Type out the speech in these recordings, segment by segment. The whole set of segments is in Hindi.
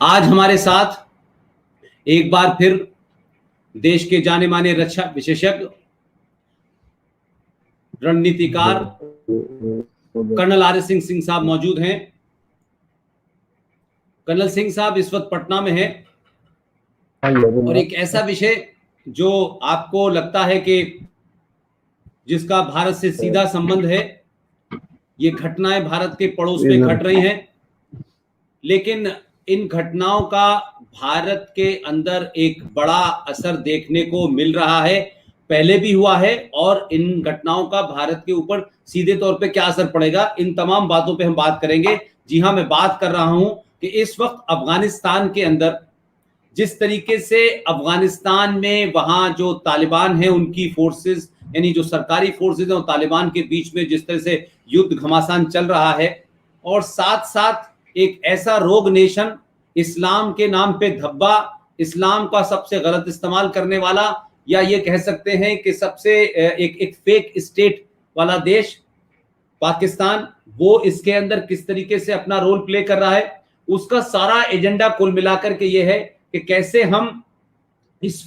आज हमारे साथ एक बार फिर देश के जाने माने रक्षा विशेषज्ञ, रणनीतिकार कर्नल आर एस सिंह साहब मौजूद हैं। कर्नल सिंह साहब इस वक्त पटना में हैं और एक ऐसा विषय जो आपको लगता है कि जिसका भारत से सीधा संबंध है, ये घटनाएं भारत के पड़ोस में घट रही हैं, लेकिन इन घटनाओं का भारत के अंदर एक बड़ा असर देखने को मिल रहा है, पहले भी हुआ है, और इन घटनाओं का भारत के ऊपर सीधे तौर पे क्या असर पड़ेगा, इन तमाम बातों पे हम बात करेंगे। जी हाँ, मैं बात कर रहा हूं कि इस वक्त अफगानिस्तान के अंदर जिस तरीके से अफगानिस्तान में वहां जो तालिबान है उनकी फोर्सेस, यानी जो सरकारी फोर्सेस हैं और तालिबान के बीच में जिस तरह से युद्ध घमासान चल रहा है, और साथ साथ एक ऐसा रोग नेशन, इस्लाम के नाम पे धब्बा, इस्लाम का सबसे गलत इस्तेमाल करने वाला, या ये कह सकते हैं कि सबसे एक फेक स्टेट वाला देश पाकिस्तान, वो इसके अंदर किस तरीके से अपना रोल प्ले कर रहा है, उसका सारा एजेंडा कुल मिलाकर के ये है कि कैसे हम इस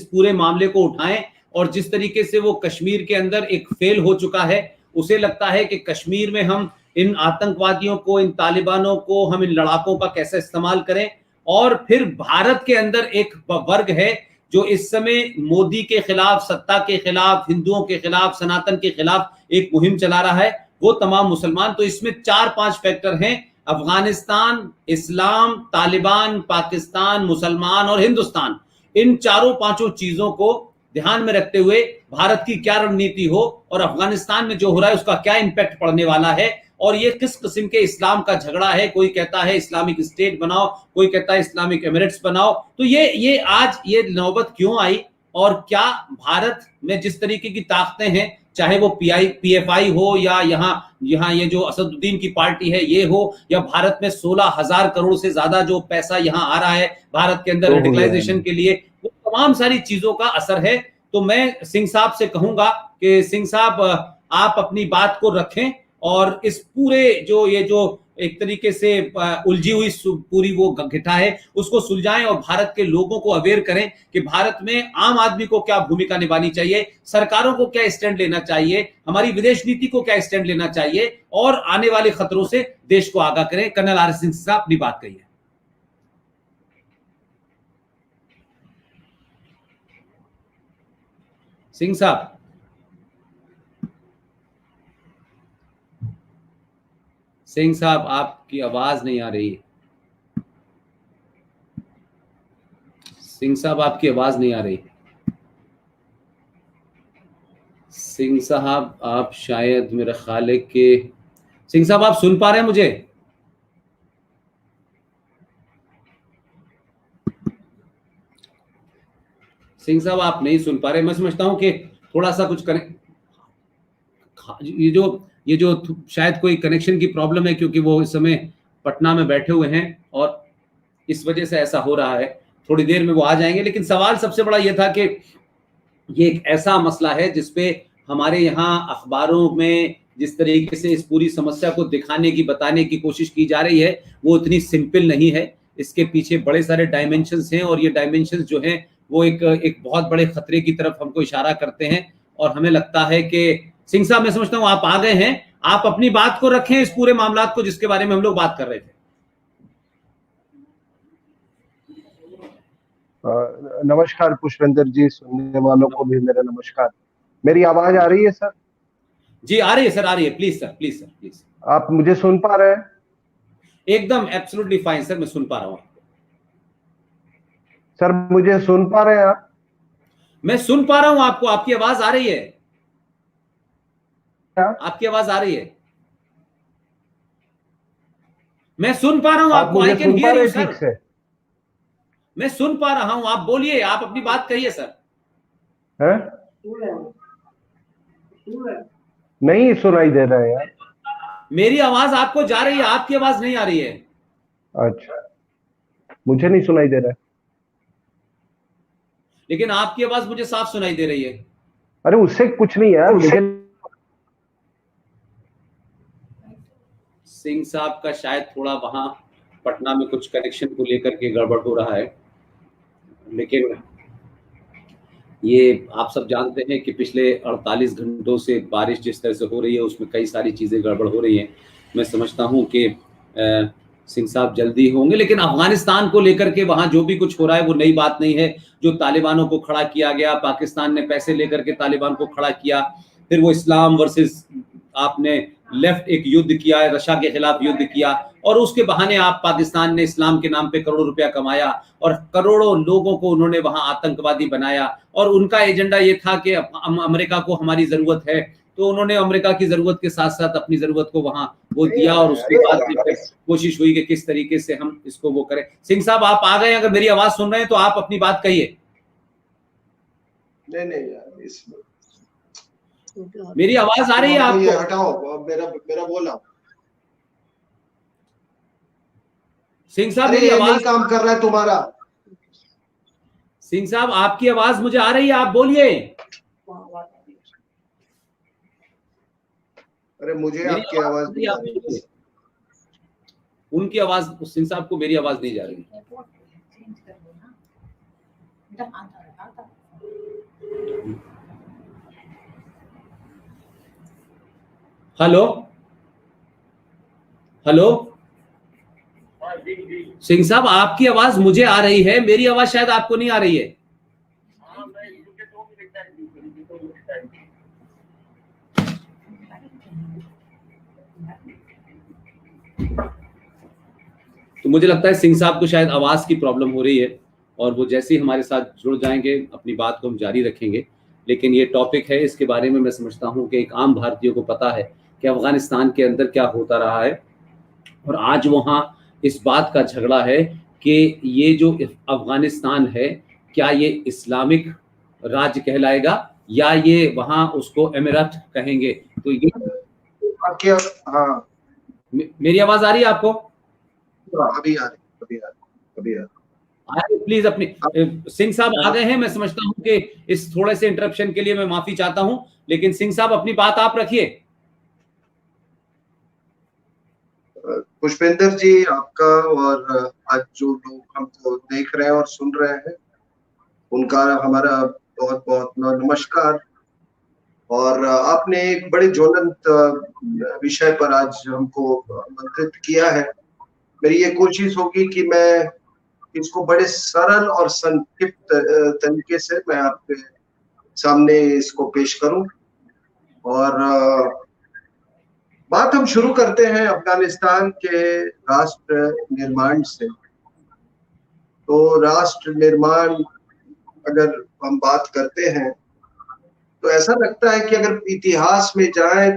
पूरे मामले को उठाएं। और जिस तरीके से वो कश्मीर के अंदर एक फेल हो चुका है, उसे लगता है कि कश्मीर में हम इन आतंकवादियों को, इन तालिबानों को, हम इन लड़ाकों का कैसे इस्तेमाल करें। और फिर भारत के अंदर एक वर्ग है जो इस समय मोदी के खिलाफ, सत्ता के खिलाफ, हिंदुओं के खिलाफ, सनातन के खिलाफ एक मुहिम चला रहा है, वो तमाम मुसलमान। तो इसमें 4-5 फैक्टर हैं: अफगानिस्तान, इस्लाम, तालिबान, पाकिस्तान, मुसलमान और हिंदुस्तान। इन चारों पांचों चीजों को ध्यान में रखते हुए भारत की क्या रणनीति हो, और अफगानिस्तान में जो हो रहा है उसका क्या इंपैक्ट पड़ने वाला है, और ये किस किस्म के इस्लाम का झगड़ा है। कोई कहता है इस्लामिक स्टेट बनाओ, कोई कहता है इस्लामिक एमिरेट्स बनाओ। तो ये आज ये नौबत क्यों आई, और क्या भारत में जिस तरीके की ताकतें हैं, चाहे वो PFI हो या यहाँ ये जो असदुद्दीन की पार्टी है ये हो, या भारत में 16,000 करोड़ से ज्यादा जो पैसा यहाँ आ रहा है भारत के अंदर रेडिकलाइजेशन के लिए, वो तमाम सारी चीजों का असर है। तो मैं सिंह साहब से कहूंगा कि सिंह साहब आप अपनी बात को रखें और इस पूरे ये जो एक तरीके से उलझी हुई पूरी वो गठा है उसको सुलझाएं, और भारत के लोगों को अवेयर करें कि भारत में आम आदमी को क्या भूमिका निभानी चाहिए, सरकारों को क्या स्टैंड लेना चाहिए, हमारी विदेश नीति को क्या स्टैंड लेना चाहिए, और आने वाले खतरों से देश को आगाह करें। कर्नल आर एस सिंह साहब अपनी बात कहिए। सिंह साहब, सिंह साहब आपकी आवाज नहीं आ रही। सिंह साहब आपकी आवाज नहीं आ रही। सिंह साहब आप शायद, मेरा ख्याल है कि सिंह साहब आप सुन पा रहे हैं मुझे? सिंह साहब आप नहीं सुन पा रहे। मैं समझता हूं कि थोड़ा सा कुछ करें, ये जो शायद कोई कनेक्शन की प्रॉब्लम है, क्योंकि वो इस समय पटना में बैठे हुए हैं और इस वजह से ऐसा हो रहा है। थोड़ी देर में वो आ जाएंगे। लेकिन सवाल सबसे बड़ा ये था कि ये एक ऐसा मसला है जिसपे हमारे यहाँ अखबारों में जिस तरीके से इस पूरी समस्या को दिखाने की, बताने की कोशिश की जा रही है, वो इतनी सिंपल नहीं है। इसके पीछे बड़े सारे डायमेंशंस हैं, और ये डायमेंशंस जो हैं वो एक बहुत बड़े खतरे की तरफ हमको इशारा करते हैं। और हमें लगता है कि सिंह साहब, मैं समझता हूं आप आ गए हैं, आप अपनी बात को रखें इस पूरे मामला को जिसके बारे में हम लोग बात कर रहे थे। नमस्कार पुष्पेंद्र जी, सुनने वालों को भी मेरा नमस्कार। मेरी आवाज आ रही है सर? जी आ रही है सर, आ रही है। Please sir, please sir, please. आप मुझे सुन पा रहे हैं? एकदम एब्सोल्युटली फाइन सर, मैं सुन पा रहा हूं। सर मुझे सुन पा रहे हैं आप? मैं सुन पा रहा हूं आपको, आपकी आवाज आ रही है। आपकी आवाज आ रही है, मैं सुन पा रहा हूं आपको। I can hear you sir, मैं सुन पा रहा हूं। आप बोलिए, आप अपनी बात कहिए सर। है? नहीं सुनाई दे रहा है यार। मेरी आवाज आपको जा रही है, आपकी आवाज नहीं आ रही है। अच्छा, मुझे नहीं सुनाई दे रहा है। लेकिन आपकी आवाज मुझे साफ सुनाई दे रही है। अरे उससे कुछ नहीं यार, मुझे सिंह साहब का शायद थोड़ा वहाँ पटना में कुछ कनेक्शन को लेकर के गड़बड़ हो रहा है, लेकिन ये आप सब जानते हैं कि पिछले 48 घंटों से बारिश जिस तरह से हो रही है उसमें कई सारी चीज़ें गड़बड़ हो रही हैं। मैं समझता हूँ कि सिंह साहब जल्दी होंगे, लेकिन अफगानिस्तान को लेकर के वहाँ जो भी कुछ हो रहा है वो नई बात नहीं है। जो तालिबानों को खड़ा किया गया, पाकिस्तान ने पैसे लेकर के तालिबान को खड़ा किया, फिर वो इस्लाम वर्सेस आपने लेफ्ट एक युद्ध किया है, रशिया के खिलाफ युद्ध किया, और उसके बहाने आप पाकिस्तान ने इस्लाम के नाम पे करोड़ों रुपया कमाया और करोड़ों लोगों को उन्होंने वहां आतंकवादी बनाया, और उनका एजेंडा ये था कि अमेरिका को हमारी जरूरत है, तो उन्होंने अमेरिका की जरूरत के साथ साथ अपनी जरूरत को वहां वो दिया, और उसके बाद कोशिश हुई कि किस तरीके से हम इसको वो करें। सिंह साहब आप आ गए, अगर मेरी आवाज सुन रहे हैं तो आप अपनी बात कहिए। नहीं यार, इसमें मेरी आवाज आ रही है आपको? ये हटाओ, मेरा बोला। सिंह साहब मेरी मेरी आवाज आवाज काम कर रहा है तुम्हारा। सिंह साहब आपकी आवाज मुझे आ रही है, आप बोलिए। अरे मुझे आपकी आवाज नहीं आ रही है। उनकी आवाज, सिंह साहब को मेरी आवाज नहीं जा रही। हेलो हेलो, सिंह साहब आपकी आवाज मुझे आ रही है, मेरी आवाज शायद आपको नहीं आ रही है। तो मुझे लगता है सिंह साहब को शायद आवाज की प्रॉब्लम हो रही है, और वो जैसे ही हमारे साथ जुड़ जाएंगे अपनी बात को हम जारी रखेंगे। लेकिन ये टॉपिक है, इसके बारे में मैं समझता हूँ कि एक आम भारतीय को पता है कि अफगानिस्तान के अंदर क्या होता रहा है, और आज वहाँ इस बात का झगड़ा है कि ये जो अफगानिस्तान है क्या ये इस्लामिक राज्य कहलाएगा या ये वहाँ उसको एमिरेट कहेंगे। तो ये हाँ, मेरी आवाज आ रही है आपको? अभी आ रही। प्लीज अपनी सिंह साहब आ गए हैं, मैं समझता हूं कि इस थोड़े से इंटरप्शन के लिए मैं माफी चाहता हूं, लेकिन सिंह साहब अपनी बात आप रखिए। पुष्पेंद्र जी आपका, और आज जो लोग हमको देख रहे हैं और सुन रहे हैं उनका हमारा बहुत बहुत नमस्कार। और आपने एक बड़े ज्वलंत विषय पर आज हमको आमंत्रित किया है। मेरी ये कोशिश होगी कि मैं इसको बड़े सरल और संक्षिप्त तरीके से मैं आपके सामने इसको पेश करूं। और बात हम शुरू करते हैं अफगानिस्तान के राष्ट्र निर्माण से। तो राष्ट्र निर्माण अगर हम बात करते हैं तो ऐसा लगता है कि अगर इतिहास में जाए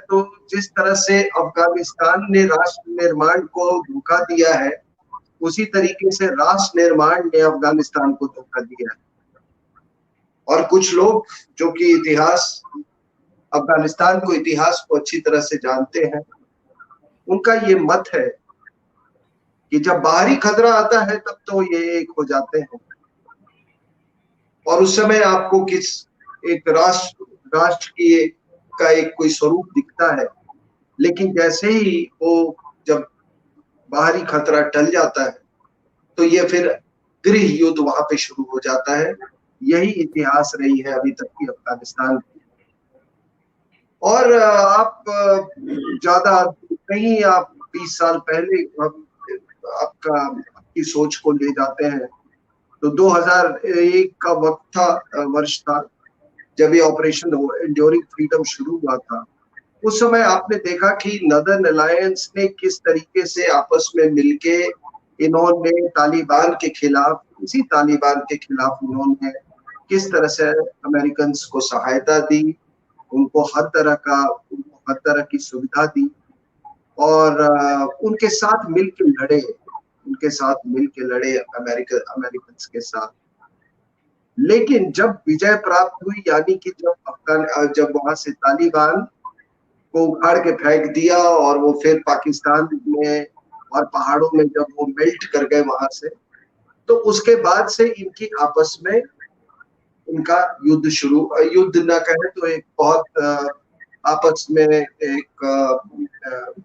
तो जिस तरह से अफगानिस्तान ने राष्ट्र निर्माण को धोखा दिया है, उसी तरीके से राष्ट्र निर्माण ने अफगानिस्तान को धोखा दिया है। और कुछ लोग जो कि अफगानिस्तान को इतिहास को अच्छी तरह से जानते हैं, उनका ये मत है कि जब बाहरी खतरा आता है तब तो ये एक हो जाते हैं, और उस समय आपको एक राष्ट्र की का एक कोई स्वरूप दिखता है। लेकिन जैसे ही वो जब बाहरी खतरा टल जाता है तो ये फिर गृह युद्ध वहां पे शुरू हो जाता है। यही इतिहास रही है अभी तक की अफगानिस्तान की। और आप ज्यादा नहीं, आप 20 साल पहले आपकी सोच को ले जाते हैं तो 2001 का वर्ष था जब ये ऑपरेशन एंड्योरिंग फ्रीडम शुरू हुआ था। उस समय आपने देखा कि नदर्न अलायंस ने किस तरीके से आपस में मिलके इन्होंने इसी तालिबान के खिलाफ इन्होंने किस तरह से अमेरिकन को सहायता दी, उनको हर तरह की सुविधा दी, और उनके साथ मिलके लड़े अमेरिकन के साथ। लेकिन जब विजय प्राप्त हुई, यानी कि जब वहां से तालिबान को उखाड़ के फेंक दिया और वो फिर पाकिस्तान में और पहाड़ों में जब वो मेल्ट कर गए वहां से, तो उसके बाद से इनकी आपस में उनका युद्ध न कहे तो एक बहुत आपस में एक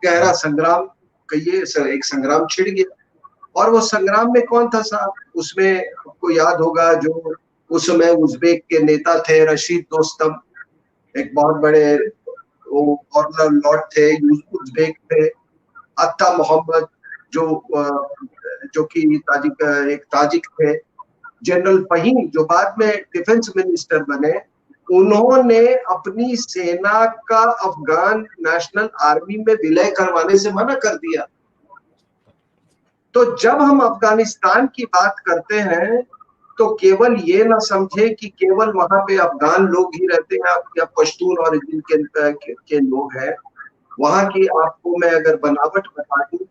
गहरा संग्राम कहिए, एक संग्राम छिड़ गया। और वो संग्राम में कौन था साहब? उसमें आपको याद होगा जो उस समय उज़्बेक के नेता थे रशीद दोस्तम, एक बहुत बड़े वो गवर्नर लॉर्ड थे, उज़्बेक थे। अत्ता मोहम्मद जो कि एक ताजिक थे। जनरल फहीम जो बाद में डिफेंस मिनिस्टर बने, उन्होंने अपनी सेना का अफगान नेशनल आर्मी में विलय करवाने से मना कर दिया। तो जब हम अफगानिस्तान की बात करते हैं तो केवल ये ना समझे कि केवल वहां पे अफगान लोग ही रहते हैं या पश्तून ओरिजिन के लोग हैं। वहां की आपको मैं अगर बनावट बता दूं,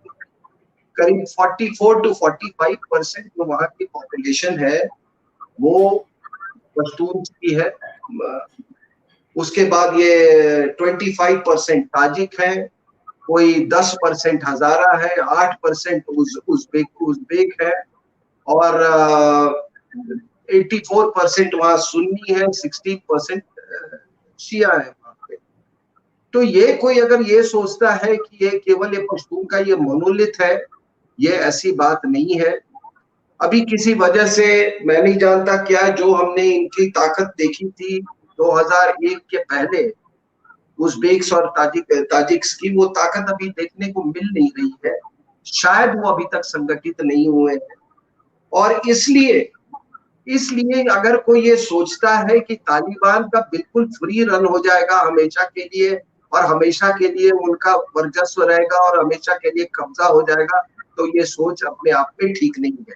करीब 44 to 45% जो वहां की पॉपुलेशन है वो पश्तून की है। उसके बाद ये 25% ताजिक है, कोई 10% हजारा है, 8% उज़्बेक है, और 84% वहां सुन्नी है, 16% शिया है वहां पे। तो ये कोई अगर ये सोचता है कि ये केवल ये पश्तून का ये मोनोलिथ है, ये ऐसी बात नहीं है। अभी किसी वजह से मैं नहीं जानता क्या, जो हमने इनकी ताकत देखी थी 2001 के पहले उज़्बेक्स और ताजिक्स की, वो ताकत अभी देखने को मिल नहीं रही है। शायद वो अभी तक संगठित नहीं हुए हैं। और इसलिए अगर कोई ये सोचता है कि तालिबान का बिल्कुल फ्री रन हो जाएगा हमेशा के लिए, और हमेशा के लिए उनका वर्चस्व रहेगा और हमेशा के लिए कब्जा हो जाएगा, तो ये सोच अपने आप में ठीक नहीं है।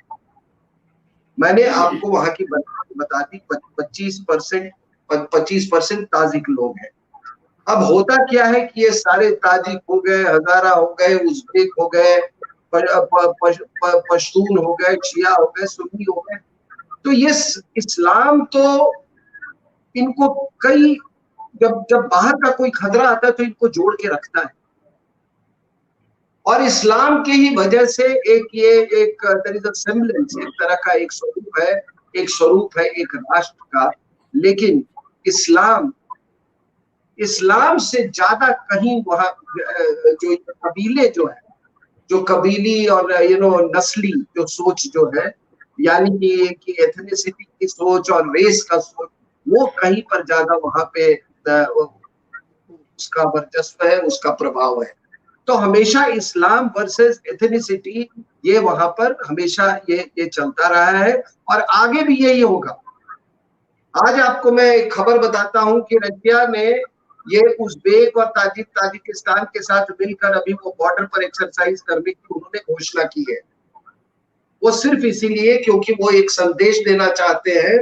मैंने आपको वहां की बता दी, 25% ताजिक लोग हैं। अब होता क्या है कि ये सारे ताजिक हो गए, हजारा हो गए, उज़्बेक हो गए, पश्तून हो गए, शिया हो गए, सुन्नी हो गए, तो ये इस्लाम तो इनको कई जब बाहर का कोई खतरा आता है तो इनको जोड़ के रखता है। और इस्लाम की ही वजह से एक तरह का एक स्वरूप है एक राष्ट्र का। लेकिन इस्लाम से ज्यादा कहीं वहां जो कबीले जो कबीली और नस्ली जो सोच जो है, यानी कि एथनिसिटी की सोच और रेस का सोच, वो कहीं पर ज्यादा वहां पे उसका वर्चस्व है, उसका प्रभाव है। तो हमेशा इस्लाम वर्सेस एथनिसिटी, ये वहां पर हमेशा ये चलता रहा है और आगे भी यही होगा। आज आपको मैं एक खबर बताता हूं कि रशिया ने ये उज़्बेक और ताजिकिस्तान के साथ मिलकर अभी वो बॉर्डर पर एक्सरसाइज करने की उन्होंने घोषणा की है। वो सिर्फ इसीलिए क्योंकि वो एक संदेश देना चाहते हैं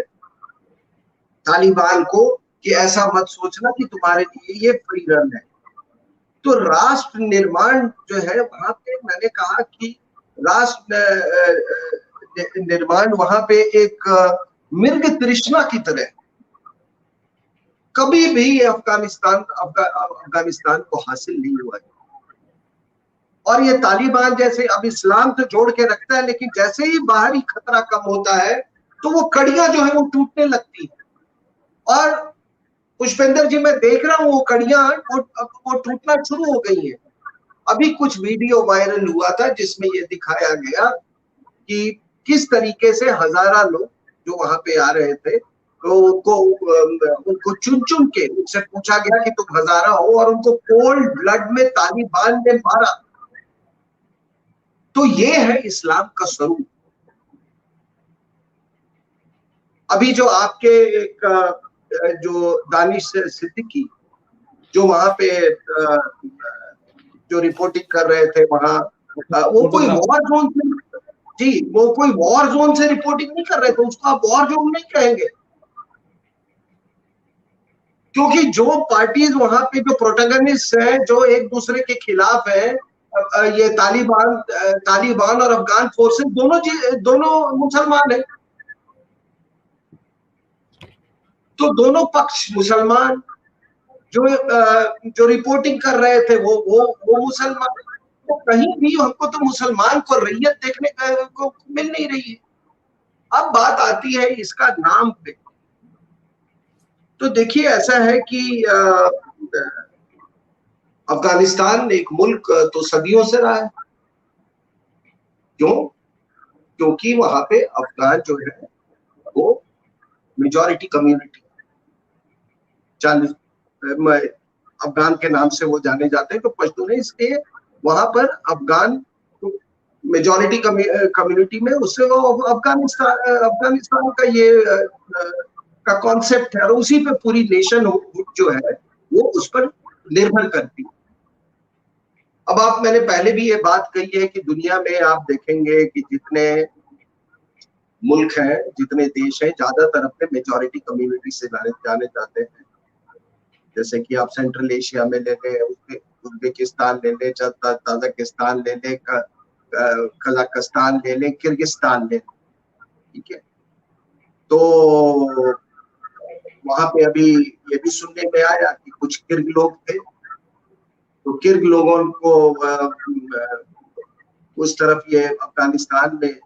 तालिबान को कि ऐसा मत सोचना कि तुम्हारे लिए ये फ्री रन है। तो राष्ट्र निर्माण जो है वहां पे, मैंने कहा कि राष्ट्र निर्माण वहां पे एक मृग तृष्णा की तरह कभी भी अफगानिस्तान को हासिल नहीं हुआ है। और ये तालिबान जैसे, अब इस्लाम तो जोड़ के रखता है, लेकिन जैसे ही बाहरी खतरा कम होता है तो वो कड़ियां जो है वो टूटने लगती है। और पुष्पेंद्र जी, मैं देख रहा हूँ वो कड़ियां वो टूटना शुरू हो गई है। अभी कुछ वीडियो वायरल हुआ था जिसमें ये दिखाया गया कि किस तरीके से हजारा लोग जो वहां पे आ रहे थे, तो उनको चुन चुन के उनसे पूछा गया कि तुम हजारा हो, और उनको कोल्ड ब्लड में तालिबान ने मारा। तो ये है इस्लाम का स्वरूप। अभी जो आपके एक जो दानिश सिद्दीकी जो वहां पे जो रिपोर्टिंग कर रहे थे वहां, वो कोई वॉर जोन से, जी, वो कोई वॉर जोन से रिपोर्टिंग नहीं कर रहे थे, उसको आप वॉर जोन नहीं कहेंगे। क्योंकि जो पार्टीज वहां पे जो प्रोटैगनिस्ट हैं, जो एक दूसरे के खिलाफ है, ये तालिबान और अफगान फोर्सेस दोनों मुसलमान है। तो दोनों पक्ष मुसलमान, जो रिपोर्टिंग कर रहे थे वो मुसलमान। तो कहीं भी हमको तो मुसलमान को रैयत देखने को मिल नहीं रही है। अब बात आती है इसका नाम पे। तो देखिए, ऐसा है कि अफगानिस्तान एक मुल्क तो सदियों से रहा है। क्यों? क्योंकि वहां पे अफगान जो है वो मेजॉरिटी कम्युनिटी, 40 अफगान के नाम से वो जाने जाते हैं, तो पश्तून है, इसलिए वहां पर अफगान मेजॉरिटी कम्युनिटी में उससे वो अफगानिस्तान का ये का कॉन्सेप्ट है, और उसी पे पूरी नेशन जो है वो उस पर निर्भर करती है। अब आप, मैंने पहले भी ये बात कही है कि दुनिया में आप देखेंगे कि जितने मुल्क हैं, जितने देश हैं, ज्यादातर अपने मेजॉरिटी कम्युनिटी से जाने जाते हैं। जैसे कि आप सेंट्रल एशिया में ले लें, उज्बेकिस्तान ले लें, ताजिकिस्तान ले लें, कजाकिस्तान ले लें, किर्गिस्तान ले लें, ठीक है। तो वहां पे अभी ये भी सुनने में आया कि कुछ किर्ग लोग थे, तो किर्ग लोगों को उस तरफ ये अफगानिस्तान में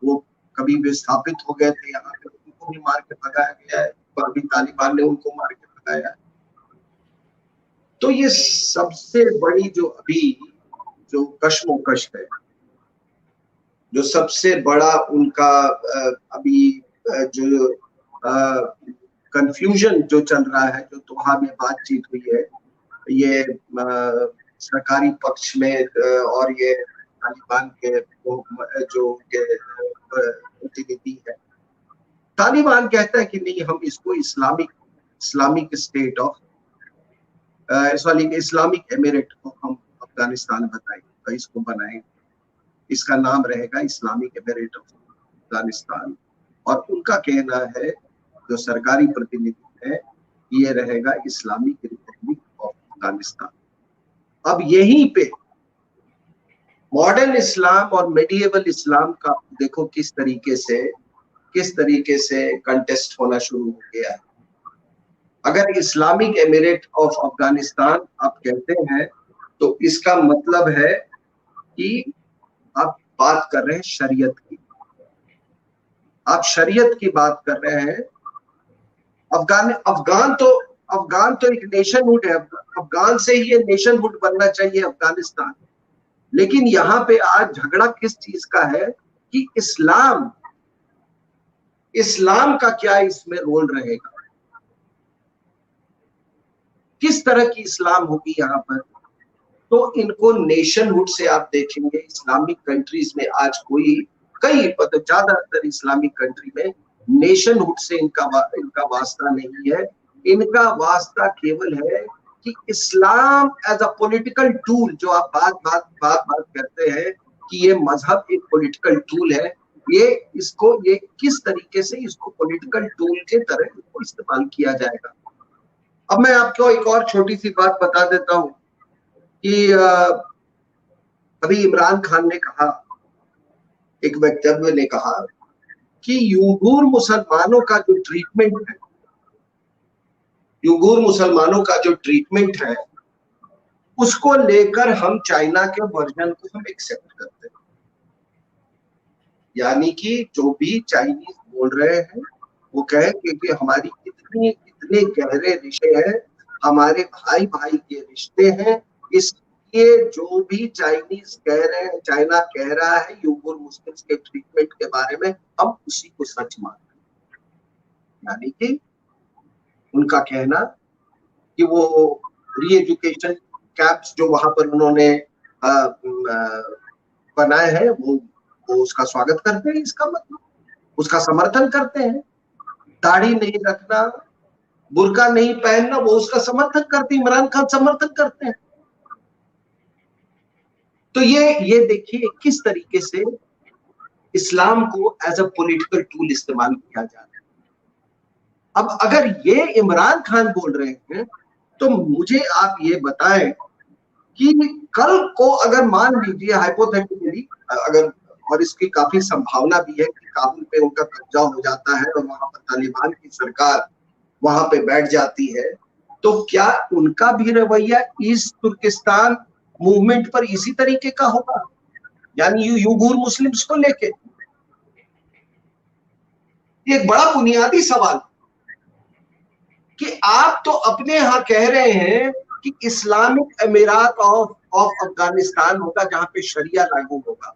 वो कभी विस्थापित हो गए थे, यहाँ पे उनको भी मार के भगाया गया है, और अभी तालिबान ने उनको मार के भगाया है। तो ये सबसे बड़ी जो अभी जो कश्मोकश है, जो सबसे बड़ा उनका अभी जो कंफ्यूजन जो चल रहा है, जो दोहा में बातचीत हुई है, ये सरकारी पक्ष में और ये तालिबान के जो प्रतिनिधि है, तालिबान कहता है कि नहीं, हम इसको Islamic state of Islamic emirate को हम अफगानिस्तान बताएंगे, इसको बनाएंगे, इसका नाम रहेगा इस्लामिक एमिरेट ऑफ अफगानिस्तान। और उनका कहना है, जो सरकारी प्रतिनिधि है, ये रहेगा इस्लामिक रिपब्लिक ऑफ अफगानिस्तान। अब यहीं पे मॉडर्न इस्लाम और मेडिएवल इस्लाम का देखो किस तरीके से कंटेस्ट होना शुरू हो गया है। अगर इस्लामिक एमिरेट ऑफ अफगानिस्तान आप कहते हैं, तो इसका मतलब है कि आप बात कर रहे हैं शरीयत की, आप शरीयत की बात कर रहे हैं। अफगान तो एक नेशनहुड है, अफगान से ही ये नेशनहुड बनना चाहिए अफगानिस्तान। लेकिन यहाँ पे आज झगड़ा किस चीज का है कि इस्लाम का क्या इसमें रोल रहेगा, किस तरह की इस्लाम होगी यहाँ पर। तो इनको नेशनहुड से आप देखेंगे, इस्लामिक कंट्रीज में आज ज्यादातर इस्लामिक कंट्री में नेशनहुड से इनका वास्ता नहीं है। इनका वास्ता केवल है कि Islam as a political tool, जो आप बात करते हैं कि ये मजहब एक पॉलिटिकल टूल है, ये किस तरीके से इसको पॉलिटिकल टूल के तरह इसको इस्तेमाल किया जाएगा। अब मैं आपको एक और छोटी सी बात बता देता हूं कि अभी इमरान खान ने कहा, एक वक्तव्य ने कहा कि यूगुर मुसलमानों का जो ट्रीटमेंट है, उसको लेकर हम चाइना के वर्जन को हम एक्सेप्ट करते हैं। यानी कि जो भी चाइनीज बोल रहे हैं वो कहे कि हमारी इतने गहरे रिश्ते हैं, हमारे भाई के रिश्ते हैं, इसलिए जो भी चाइनीज कह रहे हैं, चाइना कह रहा है यूगुर मुस्लिम्स के ट्रीटमेंट के बारे में, हम उसी को सच मानते हैं। यानी कि उनका कहना कि वो री-एजुकेशन कैंप्स जो वहां पर उन्होंने बनाए हैं, वो उसका स्वागत करते हैं, इसका मतलब उसका समर्थन करते हैं। दाढ़ी नहीं रखना, बुर्का नहीं पहनना, वो उसका समर्थन करते हैं, इमरान खान समर्थन करते हैं। तो ये देखिए किस तरीके से इस्लाम को एज अ पॉलिटिकल टूल इस्तेमाल किया जा रहा है। अब अगर ये इमरान खान बोल रहे हैं, तो मुझे आप ये बताएं कि कल को अगर मान लीजिए हाइपोथेटिकली, अगर, और इसकी काफी संभावना भी है कि काबुल पे उनका कब्जा हो जाता है और वहां पर तालिबान की सरकार वहां पे बैठ जाती है, तो क्या उनका भी रवैया ईस्ट तुर्किस्तान मूवमेंट पर इसी तरीके का होगा, यानी यूगुर मुस्लिम्स को लेके? एक बड़ा बुनियादी सवाल कि आप तो अपने यहां कह रहे हैं कि इस्लामिक अमीरात ऑफ अफगानिस्तान होगा, जहां पे शरिया लागू होगा,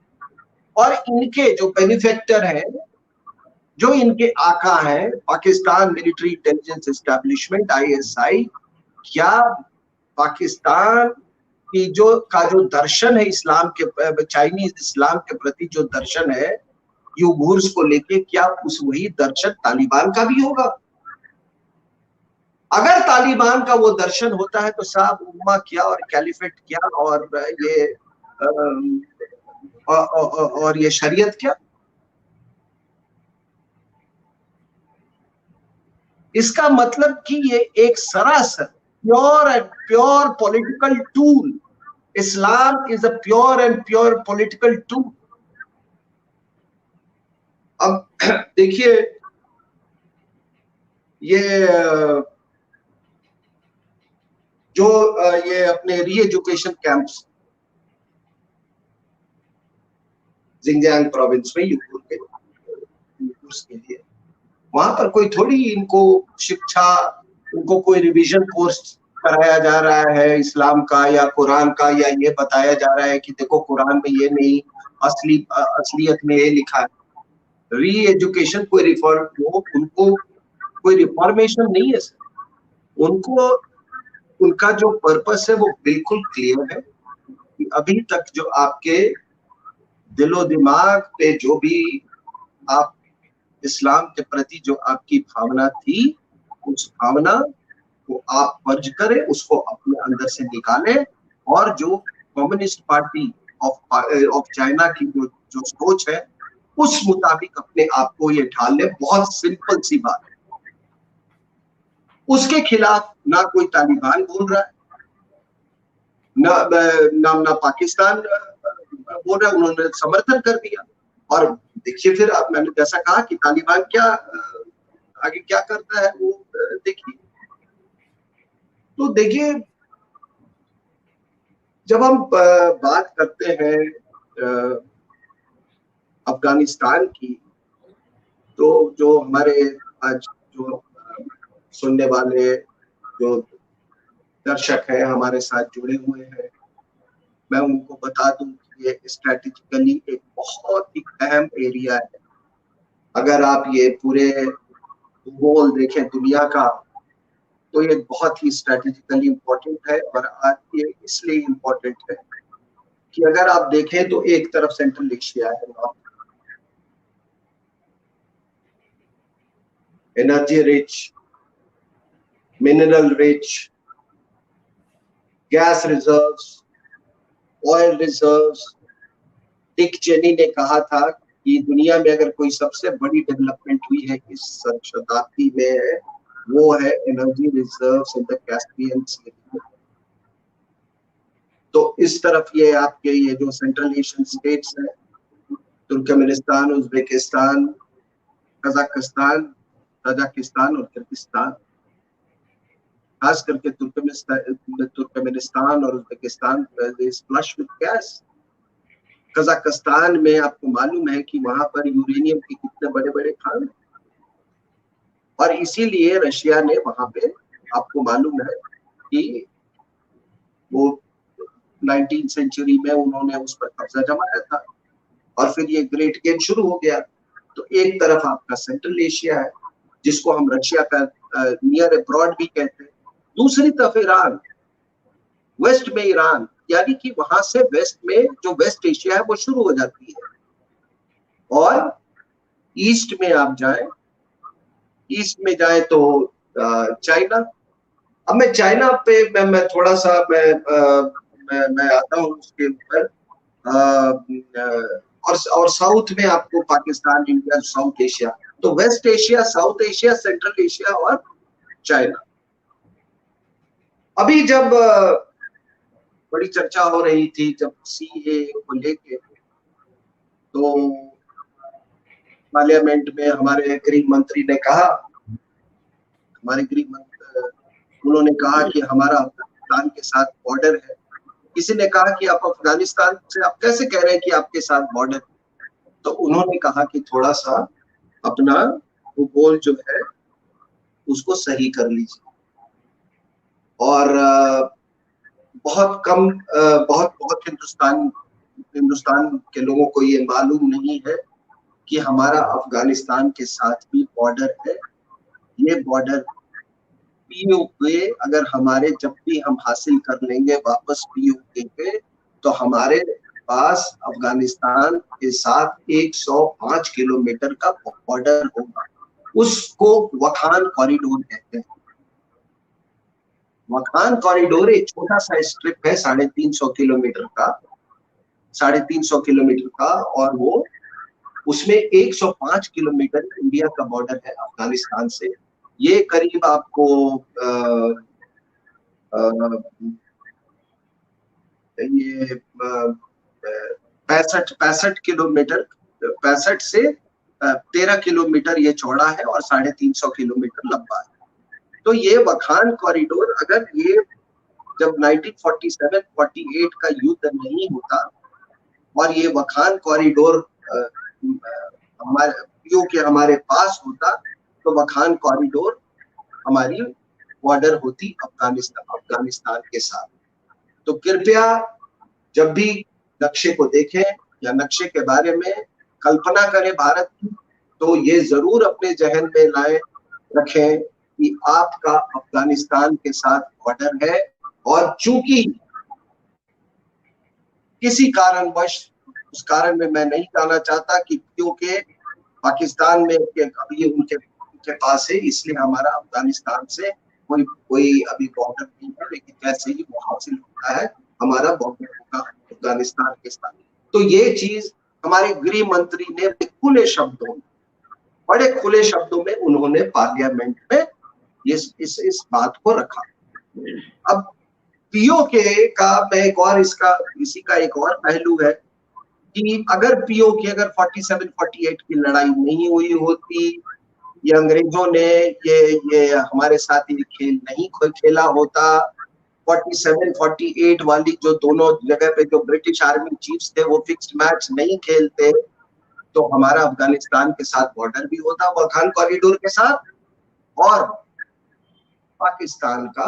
और इनके जो बेनिफैक्टर हैं, जो इनके आका हैं, Pakistan military intelligence establishment ISI, क्या पाकिस्तान की जो दर्शन है इस्लाम के, चाइनीज इस्लाम के प्रति जो दर्शन है यूगुर्स को लेके, क्या उस वही दर्शन तालिबान का भी होगा? अगर तालिबान का वो दर्शन होता है तो साहब उम्मा क्या और कैलिफेट क्या और ये शरीयत क्या? इसका मतलब कि ये एक सरासर pure political tool, Islam is a pure political tool. अब देखिए, ये जो ये अपने री एजुकेशन कैंप्स जिंगजियांग प्रोविंस में यूगुर के लिए, वहां पर कोई थोड़ी इनको शिक्षा, उनको कोई रिवीजन कोर्स कराया जा रहा है इस्लाम का या कुरान का, या ये बताया जा रहा है कि देखो कुरान में ये नहीं, असलियत में ये लिखा है। री एजुकेशन कोई रिफॉर्म, उनको कोई रिफॉर्मेशन नहीं है सर। उनको उनका जो पर्पस है वो बिल्कुल क्लियर है कि अभी तक जो आपके दिलो दिमाग पे जो भी आप इस्लाम के प्रति जो आपकी भावना थी, उस भावना को आप फर्ज करें, उसको अपने अंदर से निकालें, और जो कम्युनिस्ट पार्टी ऑफ चाइना की जो सोच है उस मुताबिक अपने आप को ये ढाल ले। बहुत सिंपल सी बात है। उसके खिलाफ ना कोई तालिबान बोल रहा है, ना पाकिस्तान बोल रहा है, उन्होंने समर्थन कर दिया। और देखिए फिर आप, मैंने जैसा कहा कि तालिबान क्या आगे क्या करता है वो देखिए। तो देखिए, जब हम बात करते हैं अफगानिस्तान की, तो जो हमारे आज जो सुनने वाले जो दर्शक हैं हमारे साथ जुड़े हुए हैं, मैं उनको बता दूं कि ये स्ट्रेटेजिकली एक बहुत ही अहम एरिया है। अगर आप ये पूरे भूगोल देखें दुनिया का, तो ये बहुत ही स्ट्रेटेजिकली इम्पोर्टेंट है। और आज ये इसलिए इम्पोर्टेंट है कि अगर आप देखें तो एक तरफ सेंट्रल एशिया है, energy rich, mineral rich, gas reserves, oil reserves. Dick Cheney ने कहा था कि दुनिया में अगर कोई सबसे बड़ी डेवलपमेंट हुई है इस शताब्दी में, वो है energy reserves in the Caspian Sea. तो इस तरफ ये आपके ये जो सेंट्रल एशियन स्टेट्स हैं, तुर्कमेनिस्तान, उज्बेकिस्तान, कजाकिस्तान, ताजिकिस्तान और किर्गिस्तान, खास करके तुर्कमेनिस्तान और Uzbekistan flush with gas. Kazakhstan में आपको मालूम है कि वहां पर यूरेनियम के कितने बड़े बड़े खान, और इसीलिए रशिया ने वहां पे, आपको मालूम है कि वो 19वीं सेंचुरी में उन्होंने उस पर कब्जा जमाया था, और फिर ये ग्रेट गेम शुरू हो गया। तो एक तरफ आपका सेंट्रल एशिया है, जिसको हम रशिया का नियर अब्रॉड भी कहते हैं, दूसरी तरफ ईरान, वेस्ट में ईरान, यानी कि वहां से वेस्ट में जो वेस्ट एशिया है वो शुरू हो जाती है। और ईस्ट में आप जाएं, ईस्ट में जाएं तो चाइना। अब मैं चाइना पे मैं थोड़ा सा मैं आता हूँ उसके ऊपर, और साउथ में आपको पाकिस्तान, इंडिया, साउथ एशिया। तो West Asia, South Asia, Central Asia और चाइना। अभी जब बड़ी चर्चा हो रही थी जब CAA को लेके, तो पार्लियामेंट में हमारे गृह मंत्री ने कहा, उन्होंने कहा कि हमारा अफगानिस्तान के साथ बॉर्डर है। किसी ने कहा कि आप अफगानिस्तान से आप कैसे कह रहे हैं कि आपके साथ बॉर्डर? तो उन्होंने कहा कि थोड़ा सा अपना भूगोल जो है उसको सही कर लीजिए। और बहुत कम बहुत बहुत हिंदुस्तान के लोगों को ये मालूम नहीं है कि हमारा अफगानिस्तान के साथ भी बॉर्डर है। ये बॉर्डर पीओके अगर हमारे जब भी हम हासिल कर लेंगे वापस पीओके पे, तो हमारे पास अफगानिस्तान के साथ 105 किलोमीटर का बॉर्डर होगा। उसको वखान कॉरिडोर कहते हैं। वखान कॉरिडोर एक छोटा सा स्ट्रिप है 350 किलोमीटर का, 350 किलोमीटर का, और वो उसमें 105 किलोमीटर इंडिया का बॉर्डर है अफगानिस्तान से। ये करीब आपको ये 65 किलोमीटर, 65 से 13 किलोमीटर ये चौड़ा है और 350 किलोमीटर लंबा है। तो ये वखान कॉरिडोर अगर ये जब 1947-48 का युद्ध नहीं होता और ये वखान कॉरिडोर हमारे पीओके हमारे पास होता, तो वखान कॉरिडोर हमारी बॉर्डर होती अफगानिस्तान के साथ। तो कृपया जब भी नक्शे को देखें या नक्शे के बारे में कल्पना करें भारत की, तो ये जरूर अपने जहन में लाए रखें कि आपका अफगानिस्तान के साथ बॉर्डर है। और चूंकि किसी कारणवश, उस कारण में मैं नहीं जाना चाहता कि क्योंकि पाकिस्तान में अभी उनके पास है, इसलिए हमारा अफगानिस्तान से कोई अभी बॉर्डर नहीं है, लेकिन जैसे ही वो हासिल होता है हमारा बॉर्डर होगा अफगानिस्तान के साथ। तो ये चीज हमारे गृह मंत्री ने बड़े खुले शब्दों में उन्होंने पार्लियामेंट में इस बात को रखा। अब पीओके का मैं इसी का एक और पहलू है कि अगर पीओके 47-48 की लड़ाई नहीं हुई होती, ये अंग्रेजों ने ये हमारे साथ ये खेल नहीं खेला होता, 47-48 वाली जो दोनों जगह पे जो ब्रिटिश आर्मी चीफ्स थे वो फिक्स्ड मैच नहीं खेलते, तो हमारा अफगानिस्तान के साथ बॉर्डर भी होता वखान कॉरिडोर के साथ, और पाकिस्तान का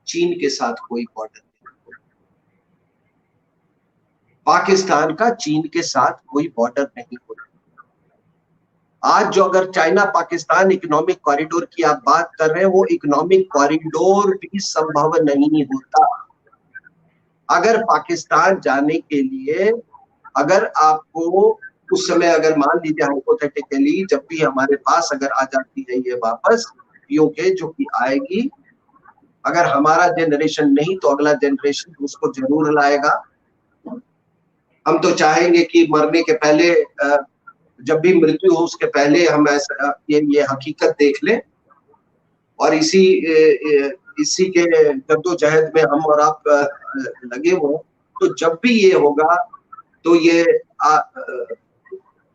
चीन के साथ कोई बॉर्डर नहीं। पाकिस्तान का चीन के साथ कोई बॉर्डर नहीं होता। आज जो अगर चाइना पाकिस्तान इकोनॉमिक कॉरिडोर की आप बात कर रहे हैं, वो इकोनॉमिक कॉरिडोर भी संभव नहीं होता। अगर पाकिस्तान जाने के लिए अगर आपको उस समय अगर मान लीजिए हाइपोथेटिकली जब भी हमारे पास अगर आ जाती है ये वापस पीओके, जो कि आएगी, अगर हमारा जनरेशन नहीं तो अगला जनरेशन उसको जरूर लाएगा। हम तो चाहेंगे कि मरने के पहले, जब भी मृत्यु हो उसके पहले हम ऐसा ये हकीकत देख लें, और इसी के जद्दोजहद में हम और आप लगे हुए। तो जब भी ये होगा तो ये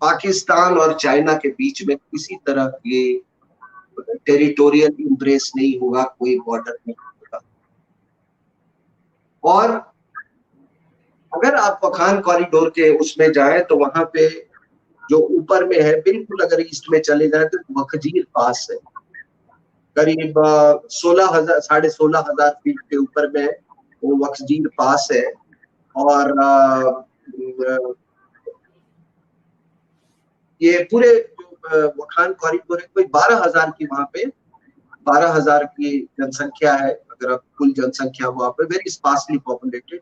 पाकिस्तान और चाइना के बीच में किसी तरह ये टेरिटोरियल इम्ब्रेस नहीं होगा, कोई बॉर्डर नहीं होगा। और अगर आप वखान कॉरिडोर के उसमें जाए तो वहां पे जो ऊपर में है, बिल्कुल अगर ईस्ट में चले जाए तो वखजीर पास है, करीब 16,000 फीट के ऊपर में वो वखजीर पास है। और ये पूरे वखान कॉरिडोर है, कोई 12,000 की वहां पे 12,000 की जनसंख्या है, अगर आप कुल जनसंख्या वहां पे वेरी स्पार्सली पॉपुलेटेड।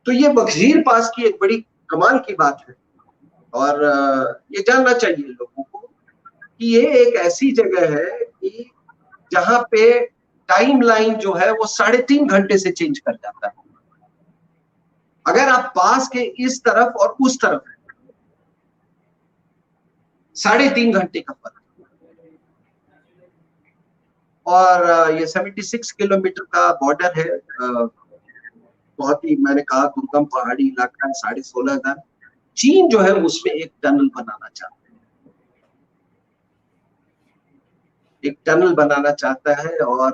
तो ये वखजीर पास की एक बड़ी कमाल की बात है, और ये जानना चाहिए लोगों को कि ये एक ऐसी जगह है कि जहां पे टाइम लाइन जो है वो 3.5 घंटे से चेंज कर जाता है। अगर आप पास के इस तरफ और उस तरफ 3.5 घंटे का फर्क, और ये 76 किलोमीटर का बॉर्डर है। बहुत ही, मैंने कहा, दुर्गम पहाड़ी इलाका है, 16,500। चीन जो है उसमें एक टनल बनाना चाहता है, एक टनल बनाना चाहता है, और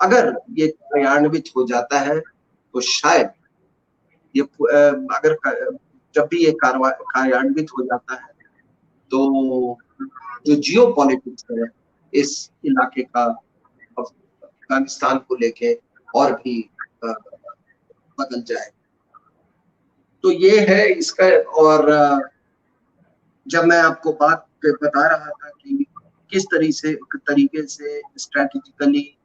अगर ये क्रियान्वित हो जाता है तो शायद ये अगर जब भी ये कार्यान्वित हो जाता है तो जो जियोपॉलिटिक्स है इस इलाके का अफगानिस्तान को लेके, और भी बदल जाए। तो ये है इसका। और जब मैं आपको बात बता रहा था कि किस तरीके से स्ट्रैटेजिकली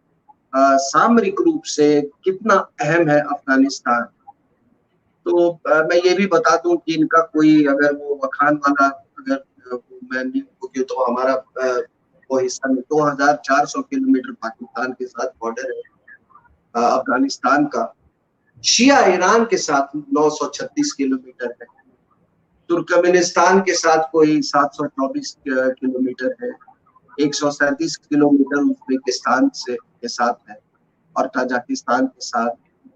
सामरिक रूप से कितना अहम है अफगानिस्तान, तो मैं ये भी बता दूं कि इनका कोई अगर वो वखान वाला अगर मैं नहीं होगी तो हमारा वो हिस्सा में 2400 किलोमीटर पाकिस्तान के साथ बॉर्डर है अफगानिस्तान का। शिया ईरान के साथ 936 किलोमीटर है। तुर्कमेनिस्तान के साथ कोई 724 किलोमीटर है। 137 किलोमीटर उज्बेकिस्तान से के साथ है और ताजिकिस्तान के साथ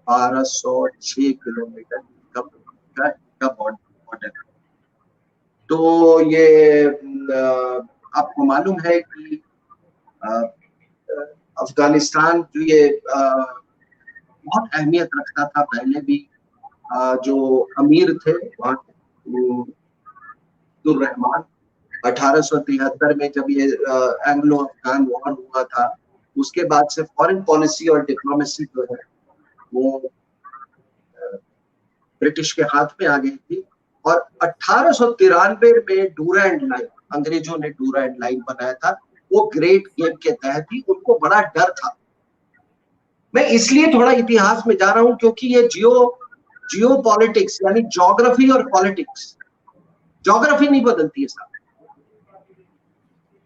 1206 किलोमीटर का बॉर्डर। तो ये आपको मालूम है कि अफगानिस्तान जो ये बहुत अहमियत रखता था पहले भी। जो अमीर थे वहाँ अब्दुल-रहमान, 1873 में जब ये एंग्लो अफगान वॉर हुआ था, उसके बाद से फॉरेन पॉलिसी और डिप्लोमेसी जो है वो ब्रिटिश के हाथ में आ गई थी। और 1893 में डूरैंड लाइन, अंग्रेजों ने डूरैंड लाइन बनाया था, वो ग्रेट गेम के तहत ही। उनको बड़ा डर था। मैं इसलिए थोड़ा इतिहास में जा रहा हूं क्योंकि ये जियो पॉलिटिक्स यानी ज्योग्राफी और पॉलिटिक्स, ज्योग्राफी नहीं बदलती है साहब,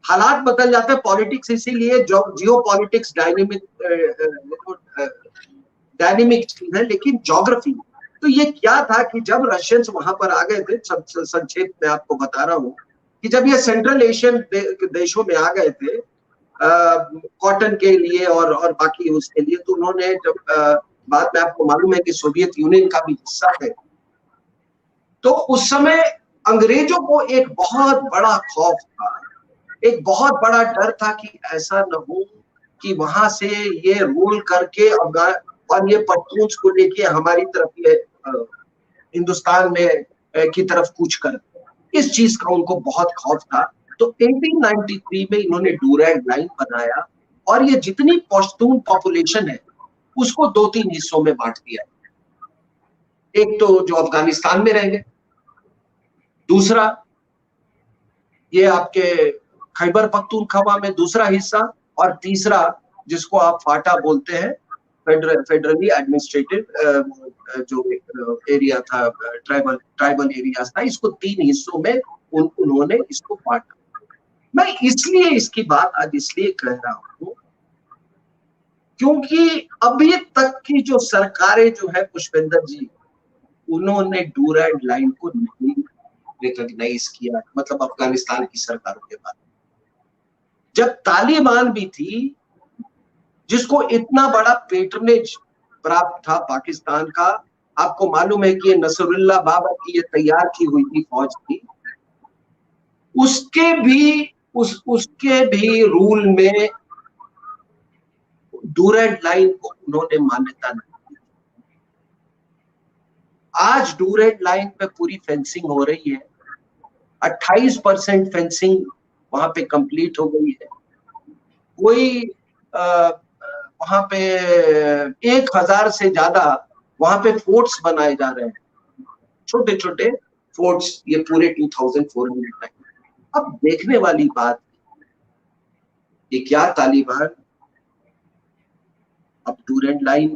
हालात बदल जाते हैं। पॉलिटिक्स इसीलिए जियो पॉलिटिक्स डायनेमिक चीज है, लेकिन ज्योग्राफी। तो ये क्या था कि जब रशियंस वहां पर आ गए थे, संक्षेप में आपको बता रहा हूं कि जब ये सेंट्रल एशियन देशों में आ गए थे कॉटन के लिए और बाकी उसके लिए, तो उन्होंने जब बाद में आपको मालूम है कि सोवियत यूनियन का भी हिस्सा है, तो उस समय अंग्रेजों को एक बहुत बड़ा खौफ था, एक बहुत बड़ा डर था कि ऐसा न हो कि वहां से ये रूल करके अफगान और ये पख्तून्स को लेके हमारी तरफ ये हिंदुस्तान में की तरफ कूच कर। इस चीज का उनको बहुत खौफ था। तो 1893 में इन्होंने डूरैंड लाइन बनाया और ये जितनी पश्तून पॉपुलेशन है उसको 2-3 हिस्सों में बांट दिया। एक तो जो अफगानिस्तान में रहेंगे, दूसरा ये आपके खैबर पख्तूनख्वा में दूसरा हिस्सा, और तीसरा जिसको आप फाटा बोलते हैं, फेडरली एडमिनिस्ट्रेटिव जो एरिया था, ट्राइबल एरियाज था, इसको 3 हिस्सों में उन्होंने इसको बांटा। मैं इसलिए इसकी बात आज इसलिए कह रहा हूं क्योंकि अभी तक की जो सरकारें जो है पुष्पेंद्र जी, उन्होंने डूरैंड लाइन को नहीं रिकॉग्नाइज किया, मतलब अफगानिस्तान की सरकारों के बाद। जब तालिबान भी थी, जिसको इतना बड़ा पेट्रनेज प्राप्त था पाकिस्तान का, आपको मालूम है कि ये नसरुल्लाह बाबर की ये तैयार की हुई थी फौज थी, उसके भी रूल में डूरैंड लाइन को उन्होंने मान्यता नहीं दी। आज डूरैंड लाइन पे पूरी फेंसिंग हो रही है, 28% फेंसिंग वहां पे कंप्लीट हो गई है। कोई वहां पे 1000 से ज्यादा वहां पे फोर्ट्स बनाए जा रहे हैं, छोटे छोटे फोर्ट्स, ये पूरे 2400 है। अब देखने वाली बात, ये क्या तालिबान अब डूरैंड लाइन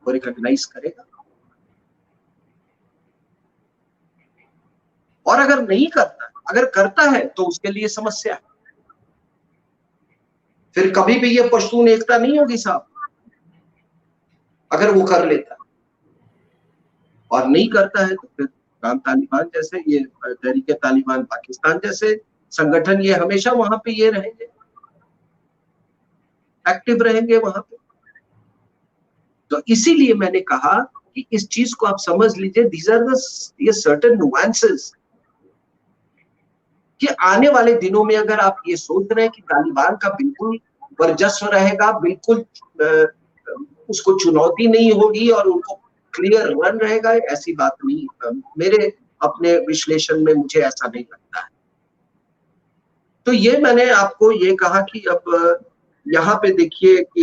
को रिकॉग्नाइज करेगा? और अगर नहीं करता, अगर करता है तो उसके लिए समस्या है। फिर कभी भी ये पश्तून एकता नहीं होगी साहब, अगर वो कर लेता। और नहीं करता है तो फिर तालिबान जैसे, ये तहरीके तालिबान पाकिस्तान जैसे संगठन, ये हमेशा वहां पे ये रहेंगे, एक्टिव रहेंगे वहां पे। तो इसीलिए मैंने कहा कि इस चीज को आप समझ लीजिए, दीज आर द ये सर्टेन नुआंसेस कि आने वाले दिनों में अगर आप ये सोच रहे हैं कि तालिबान का बिल्कुल वर्चस्व रहेगा, बिल्कुल उसको चुनौती नहीं होगी और उनको क्लियर रन रहेगा, ऐसी बात नहीं। मेरे अपने विश्लेषण में मुझे ऐसा नहीं लगता है। तो ये मैंने आपको ये कहा कि अब यहाँ पे देखिए कि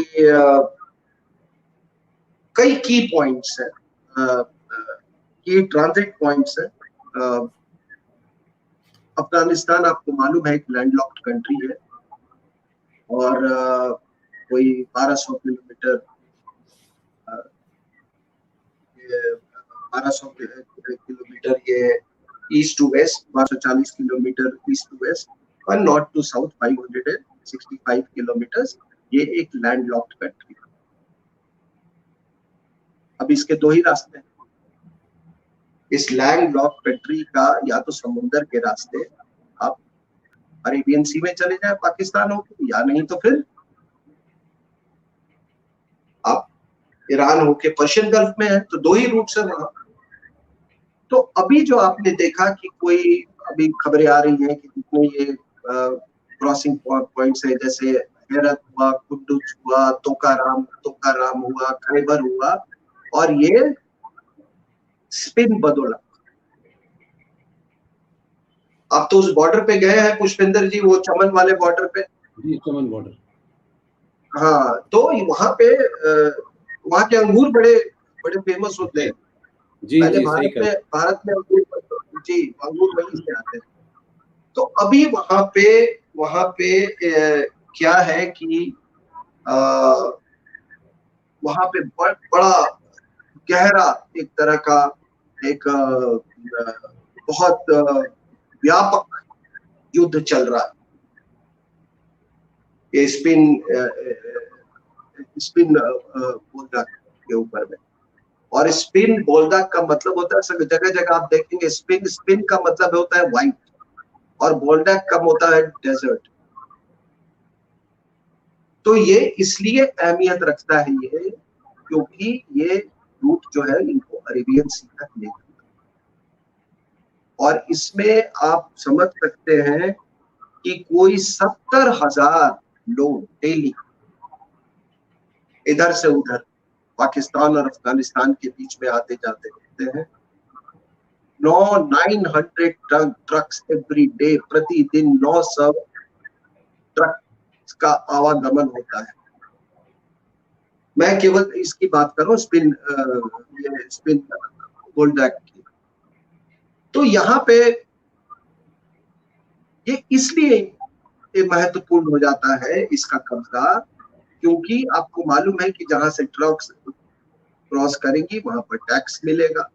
कई की पॉइंट्स हैं, की ट्रांजिट पॉइंट्स हैं। अफगानिस्तान आपको मालूम है एक लैंडलॉक्ड कंट्री है और कोई 1200 किलोमीटर 1200 किलोमीटर ये east to west, 1240 kilometre east to west और नॉर्थ टू साउथ 565 किलोमीटर। ये एक लैंडलॉक्ड कंट्री। अब इसके दो ही रास्ते हैं। इस लैंडलॉक्ड कंट्री का या तो समुद्र के रास्ते आप अरेबियन सी में चले जाए पाकिस्तान होके, या नहीं तो फिर आप ईरान होके पर्शियन गल्फ में है। तो दो ही रूट है वहां। तो अभी जो आपने देखा कि कोई अभी खबरें आ रही हैं कि जितने ये क्रॉसिंग पॉइंट्स है, जैसे हेरत हुआ, कुद्दुस हुआ, तोकाराम हुआ, खैबर हुआ और ये स्पिन बदौलत। आप तो उस बॉर्डर पे गए हैं पुष्पेंद्र जी, वो चमन वाले बॉर्डर पे। जी, चमन बॉर्डर। हाँ, तो वहां पे वहां के अंगूर बड़े बड़े फेमस होते हैं। जी पहले जी, सही कहा। भारत में अंगूर, जी अंगूर वहीं से आते हैं। तो अभी वहां पे क्या है कि वहां पे बड़ा गहरा एक तरह का एक बहुत व्यापक युद्ध चल रहा है। ये स्पिन बोल्डक के ऊपर में। और स्पिन बोल्डक का मतलब होता है, सब जगह जगह आप देखेंगे स्पिन का मतलब होता है व्हाइट और बोल्डक का होता है डेजर्ट। तो ये इसलिए अहमियत रखता है ये, क्योंकि ये रूट जो है इनको अरेबियन सी तक ले जाता है। और इसमें आप समझ सकते हैं कि कोई 70,000 लोग डेली इधर से उधर पाकिस्तान और अफगानिस्तान के बीच में आते जाते रहते हैं। 900 ट्रक्स एवरी डे, प्रतिदिन 900 ट्रक का आवागमन होता है। मैं केवल इसकी बात कर रहा हूँ स्पिन बोल्डक की। तो यहाँ पे ये इसलिए ये महत्वपूर्ण हो जाता है इसका कब्जा, क्योंकि आपको मालूम है कि जहां से ट्रक्स क्रॉस करेंगी वहां पर टैक्स मिलेगा,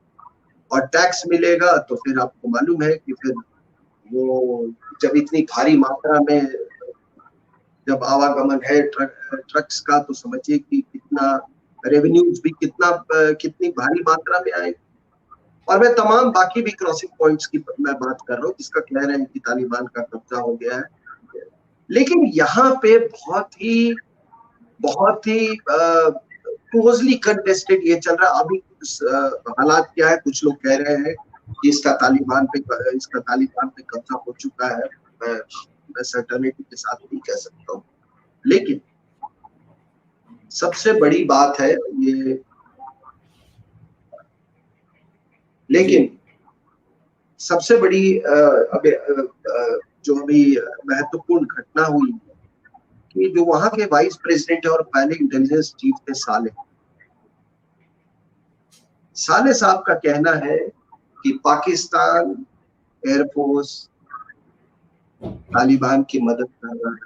और टैक्स मिलेगा तो फिर आपको मालूम है कि फिर वो जब इतनी भारी मात्रा में जब आवागमन है ट्रक्स का, तो समझिए कि कितना रेवेन्यूज भी कितनी भारी मात्रा में आएगी। और मैं तमाम बाकी भी क्रॉसिंग पॉइंट्स की मैं बात कर रहा हूँ जिसका कह रहे हैं कि तालिबान का कब्जा हो गया है। लेकिन यहाँ पे बहुत ही क्लोजली कंटेस्टेड ये चल रहा है। अभी हालात क्या है, कुछ लोग कह रहे हैं कि इसका तालिबान पे कब्जा हो चुका है। मैं सर्टेनिटी के साथ नहीं कह सकता हूँ, लेकिन सबसे बड़ी बात है ये, लेकिन सबसे बड़ी जो अभी महत्वपूर्ण घटना हुई कि जो वहां के वाइस प्रेसिडेंट और पहले इंटेलिजेंस चीफ थे साले साहब का कहना है कि पाकिस्तान एयरफोर्स तालिबान की मदद कर रहा है।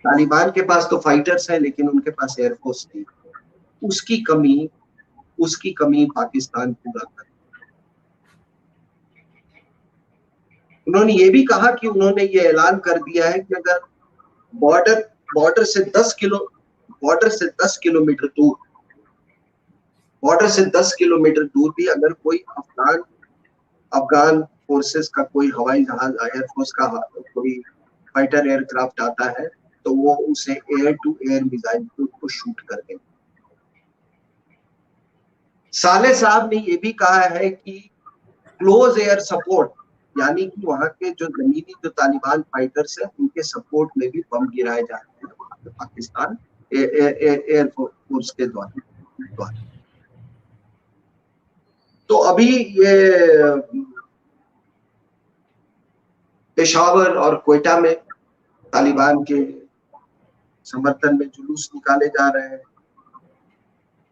तालिबान के पास तो फाइटर्स हैं लेकिन उनके पास एयरफोर्स नहीं। उसकी कमी पाकिस्तान पूरा कर। उन्होंने ये भी कहा कि उन्होंने ये ऐलान कर दिया है कि अगर बॉर्डर से 10 किलोमीटर दूर भी अगर कोई अफगान फोर्सेस का कोई हवाई जहाज, एयरफोर्स का कोई फाइटर एयरक्राफ्ट आता है तो वो उसे एयर टू एयर मिसाइल को शूट कर देंगे। साले साहब ने ये भी कहा है कि क्लोज एयर सपोर्ट, यानी कि वहां के जो जमीनी जो तालिबान फाइटर्स है उनके सपोर्ट में भी बम गिराए जा रहे हैं वहां पे पाकिस्तान एयरफोर्स के द्वारा। तो अभी ये पेशावर और क्वेटा में तालिबान के समर्थन में जुलूस निकाले जा रहे हैं।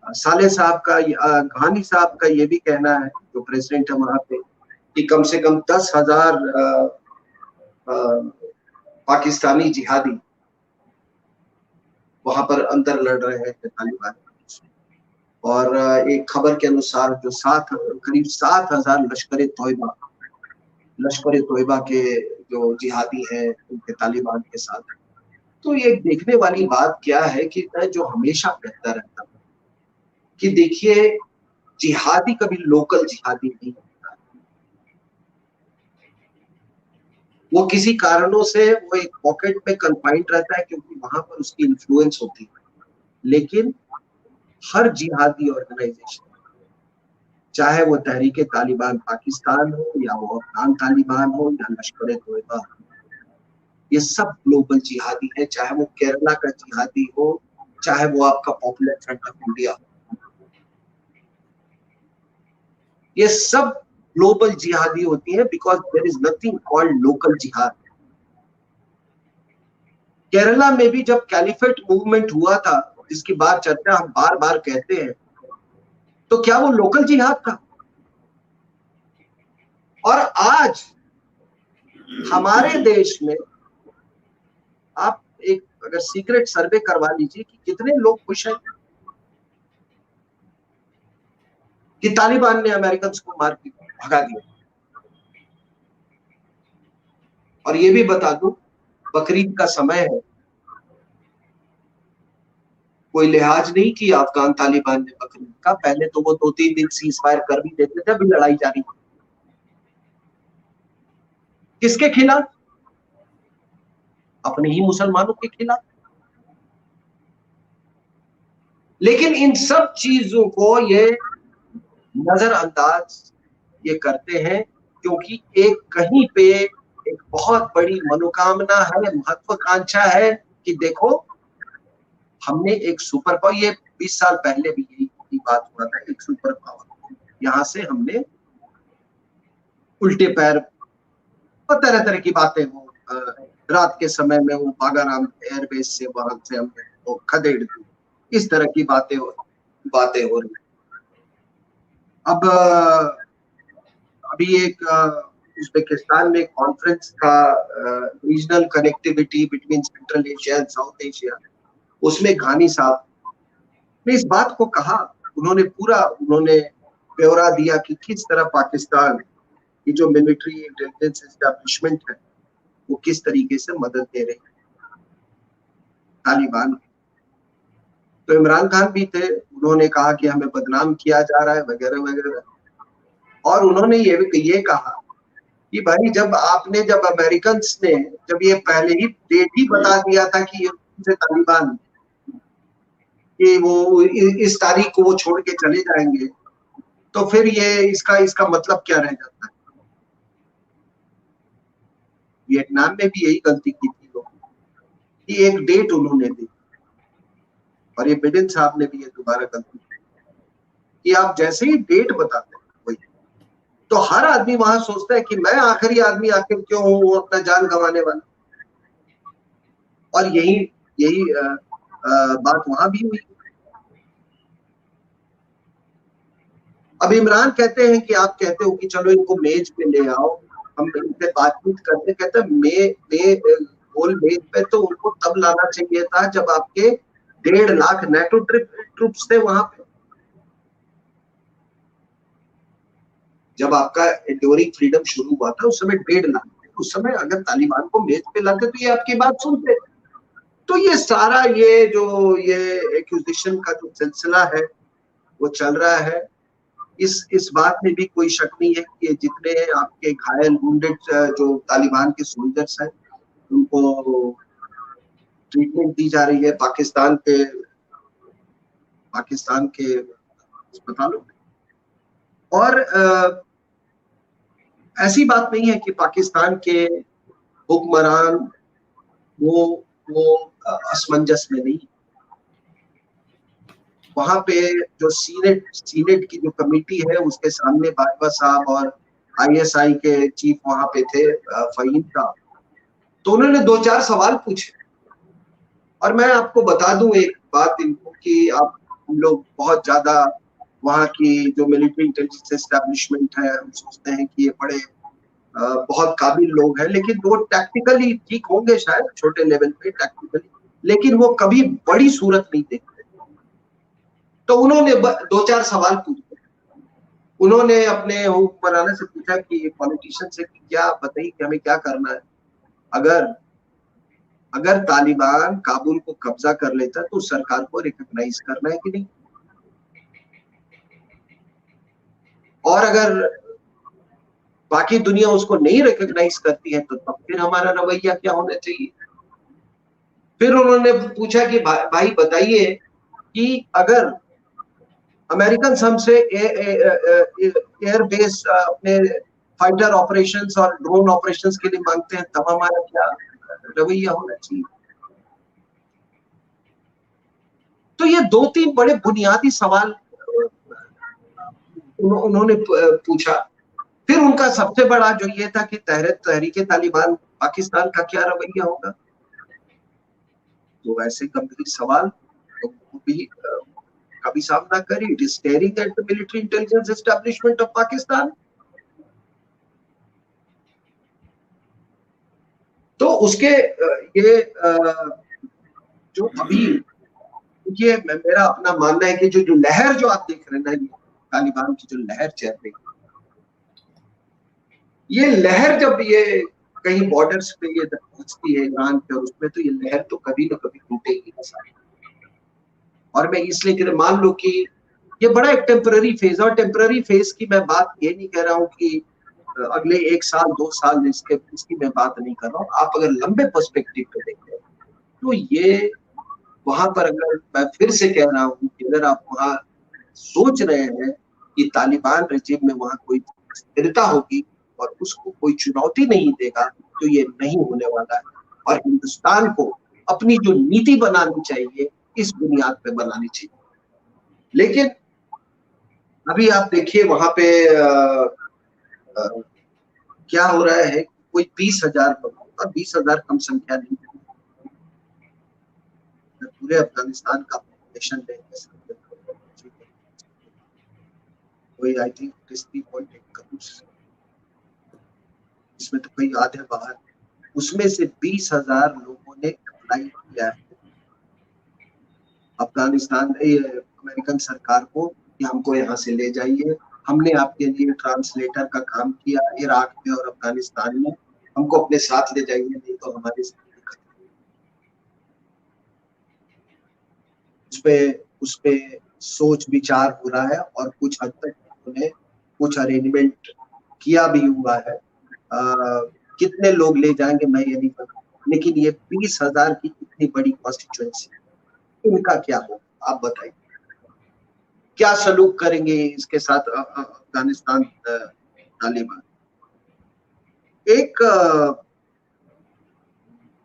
साले साहब का, घानी साहब का ये भी कहना है, जो प्रेसिडेंट है वहां पे, कि कम से कम 10,000 पाकिस्तानी जिहादी वहां पर अंदर लड़ रहे हैं तालिबान। और एक खबर के अनुसार जो करीब 7,000 लश्कर तोयबा के जो जिहादी हैं उनके तालिबान के साथ। तो ये देखने वाली बात क्या है कि मैं जो हमेशा कहता रहता हूँ कि देखिए, जिहादी कभी लोकल जिहादी नहीं होता। वो किसी कारणों से वो एक पॉकेट में कन्फाइंड रहता है क्योंकि वहां पर उसकी इन्फ्लुएंस होती है। लेकिन हर जिहादी ऑर्गेनाइजेशन, चाहे वो तहरीके तालिबान पाकिस्तान हो या वो अफगान तालिबान हो या लश्कर तोयबा, ये सब ग्लोबल जिहादी है। चाहे वो केरला का जिहादी हो, चाहे वो आपका पॉपुलर फ्रंट ऑफ इंडिया हो, ये सब ग्लोबल जिहादी होती है, because there is nothing called local जिहाद। केरला में भी जब कैलिफेट मूवमेंट हुआ था, जिसकी बात चर्चा हम बार बार कहते हैं, तो क्या वो लोकल जिहाद था? और आज हमारे देश में आप एक अगर सीक्रेट सर्वे करवा लीजिए कि कितने लोग खुश हैं कि तालिबान ने अमेरिकन को मार के भगा दिया। और ये भी बता दूं, बकरीद का समय है, कोई लिहाज नहीं किया अफगान तालिबान ने बकरीद का। पहले तो वो 2-3 दिन सीज फायर कर भी देते थे, अभी लड़ाई जारी। किसके खिलाफ? अपने ही मुसलमानों के खिलाफ। लेकिन इन सब चीजों को ये नजरअंदाज ये करते हैं क्योंकि एक कहीं पे एक बहुत बड़ी मनोकामना है, महत्वाकांक्षा है कि देखो हमने एक सुपर पावर, ये 20 साल पहले भी यही बात हुआ था, एक सुपर पावर, यहां से हमने उल्टे पैर और तरह तरह की बातें हो। रात के समय में वो बागाराम एयरबेस से वहां से हमने वो खदेड़ दी, इस तरह की बातें हो रही। अब अभी एक उज्बेकिस्तान में कॉन्फ्रेंस था, regional connectivity between central Asia and south Asia, उसमें घानी साहब ने इस बात को कहा। उन्होंने ब्यौरा दिया कि किस तरह पाकिस्तान की जो मिलिट्री इंटेलिजेंस एस्टेब्लिशमेंट है वो किस तरीके से मदद दे रही है तालिबान। तो इमरान खान भी थे, उन्होंने कहा कि हमें बदनाम किया जा रहा है वगैरह वगैरह। और उन्होंने ये कहा कि भाई जब अमेरिकन ने जब ये पहले ही डेट ही बता दिया था कि ये तालिबान कि वो इस तारीख को वो छोड़ के चले जाएंगे, तो फिर ये इसका मतलब क्या रह जाता है? वियतनाम में भी यही गलती की थी लोग कि एक डेट उन्होंने दी, और ये बिडेन साहब ने भी ये दोबारा गलती की कि आप जैसे ही डेट बताते हैं कोई, तो हर आदमी वहां सोचता है कि मैं आखिरी आदमी आखिर क्यों हूं वो अपना जान गंवाने वाला। और यही बात वहां भी हुई। अब इमरान कहते हैं कि आप कहते हो कि चलो इनको मेज पे ले आओ, हम इनसे बातचीत करते। कहते गोल मेज पे तो उनको तब लाना चाहिए था जब आपके 1.5 लाख नेटो ट्रूप्स थे वहां पे, जब आपका एंड्योरिंग फ्रीडम शुरू हुआ था उस समय 1.5 लाख थे। उस समय अगर तालिबान को मेज पे लाते तो ये आपकी बात सुनते। तो ये सारा ये एक्यूजेशन का जो सिलसिला है वो चल रहा है। इस बात में भी कोई शक नहीं है कि जितने आपके घायल वुंडेड जो तालिबान के सोल्जर्स हैं उनको ट्रीटमेंट दी जा रही है पाकिस्तान के अस्पतालों में। और ऐसी बात नहीं है कि पाकिस्तान के हुक्मरान वो असमंजस में नहीं। वहां पे जो सीनेट की जो कमेटी है उसके सामने बाजवा साहब और आईएसआई के चीफ वहां पे थे, फहीम साहब, तो उन्होंने 2-4 सवाल पूछे और मैं आपको बता दूं एक बात इनको कि आप हम लोग बहुत ज्यादा वहाँ की जो मिलिट्री इंटेलिजेंस एस्टेब्लिशमेंट है हम सोचते हैं कि ये बड़े बहुत काबिल लोग हैं, लेकिन वो टैक्टिकली ठीक होंगे शायद छोटे लेवल पे टैक्टिकली, लेकिन वो कभी बड़ी सूरत नहीं देखते। तो उन्होंने 2-4 सवाल पूछे। उन्होंने अपने हुक्मरान से पूछा कि पॉलिटिशियन से कि क्या बताइए कि हमें क्या करना है, अगर तालिबान काबुल को कब्जा कर लेता तो सरकार को रिकॉग्नाइज करना है कि नहीं, और अगर बाकी दुनिया उसको नहीं रिकॉग्नाइज करती है तो तब फिर हमारा रवैया क्या होना चाहिए। फिर उन्होंने पूछा कि भाई बताइए कि अगर अमेरिकन हमसे एयर बेस अपने फाइटर ऑपरेशंस और ड्रोन ऑपरेशंस के लिए मांगते हैं तब हमारा क्या रवैया होना चाहिए। तो ये 2-3 बड़े बुनियादी सवाल उन्होंने पूछा। फिर उनका सबसे बड़ा जो ये था कि तहरीके तालिबान पाकिस्तान का क्या रवैया होगा। तो ऐसे गंभीर सवाल भी कभी सामना करी। It is staring at the military intelligence establishment of Pakistan. तो उसके ये जो अभी ये मेरा अपना मानना है कि जो लहर जो आप देख रहे हैं ना, तालिबान की जो लहर चल रही है, ये लहर जब ये कहीं बॉर्डर्स पे ये पहुंचती है ईरान पे और उसमें, तो ये लहर तो कभी ना कभी टूटेगी। और मैं इसलिए मान लो कि ये बड़ा एक टेम्पररी फेज, और टेम्पररी फेज की मैं बात ये नहीं कह रहा हूँ कि अगले 1 साल 2 साल इसकी मैं बात नहीं कर रहा हूँ। आप अगर लंबे पर्सपेक्टिव पे देखें तो ये वहां पर, अगर मैं फिर से कह रहा हूँ कि अगर आप वहां सोच रहे हैं कि तालिबान रेजिम में वहां कोई स्थिरता होगी और उसको कोई चुनौती नहीं देगा, तो ये नहीं होने वाला है। और हिंदुस्तान को अपनी जो नीति बनानी चाहिए इस बुनियाद पे बनानी चाहिए। लेकिन अभी आप देखिए वहां पे क्या हो रहा है, कोई 20,000 और 20,000 कम संख्या नहीं है। पूरे अफगानिस्तान का पॉपुलेशन कोई आई थिंक 3.8 करोड़, इसमें तो कोई आधे बाहर। उसमें से 20,000 लोगों ने अप्लाई किया है अफगानिस्तान अमेरिकन सरकार को कि हमको यहाँ से ले जाइए, हमने आपके लिए ट्रांसलेटर का काम किया इराक में और अफगानिस्तान में, हमको अपने साथ ले जाइए, नहीं तो हमारे उस पे सोच विचार हो रहा है और कुछ हद तक उन्होंने कुछ अरेंजमेंट किया भी हुआ है। कितने लोग ले जाएंगे मैं ये नहीं पता, लेकिन ये 20,000 की इतनी बड़ी कॉन्स्टिट्यूएंसी, इनका क्या होगा आप बताइए, क्या सलूक करेंगे इसके साथ अफगानिस्तान तालिबान। एक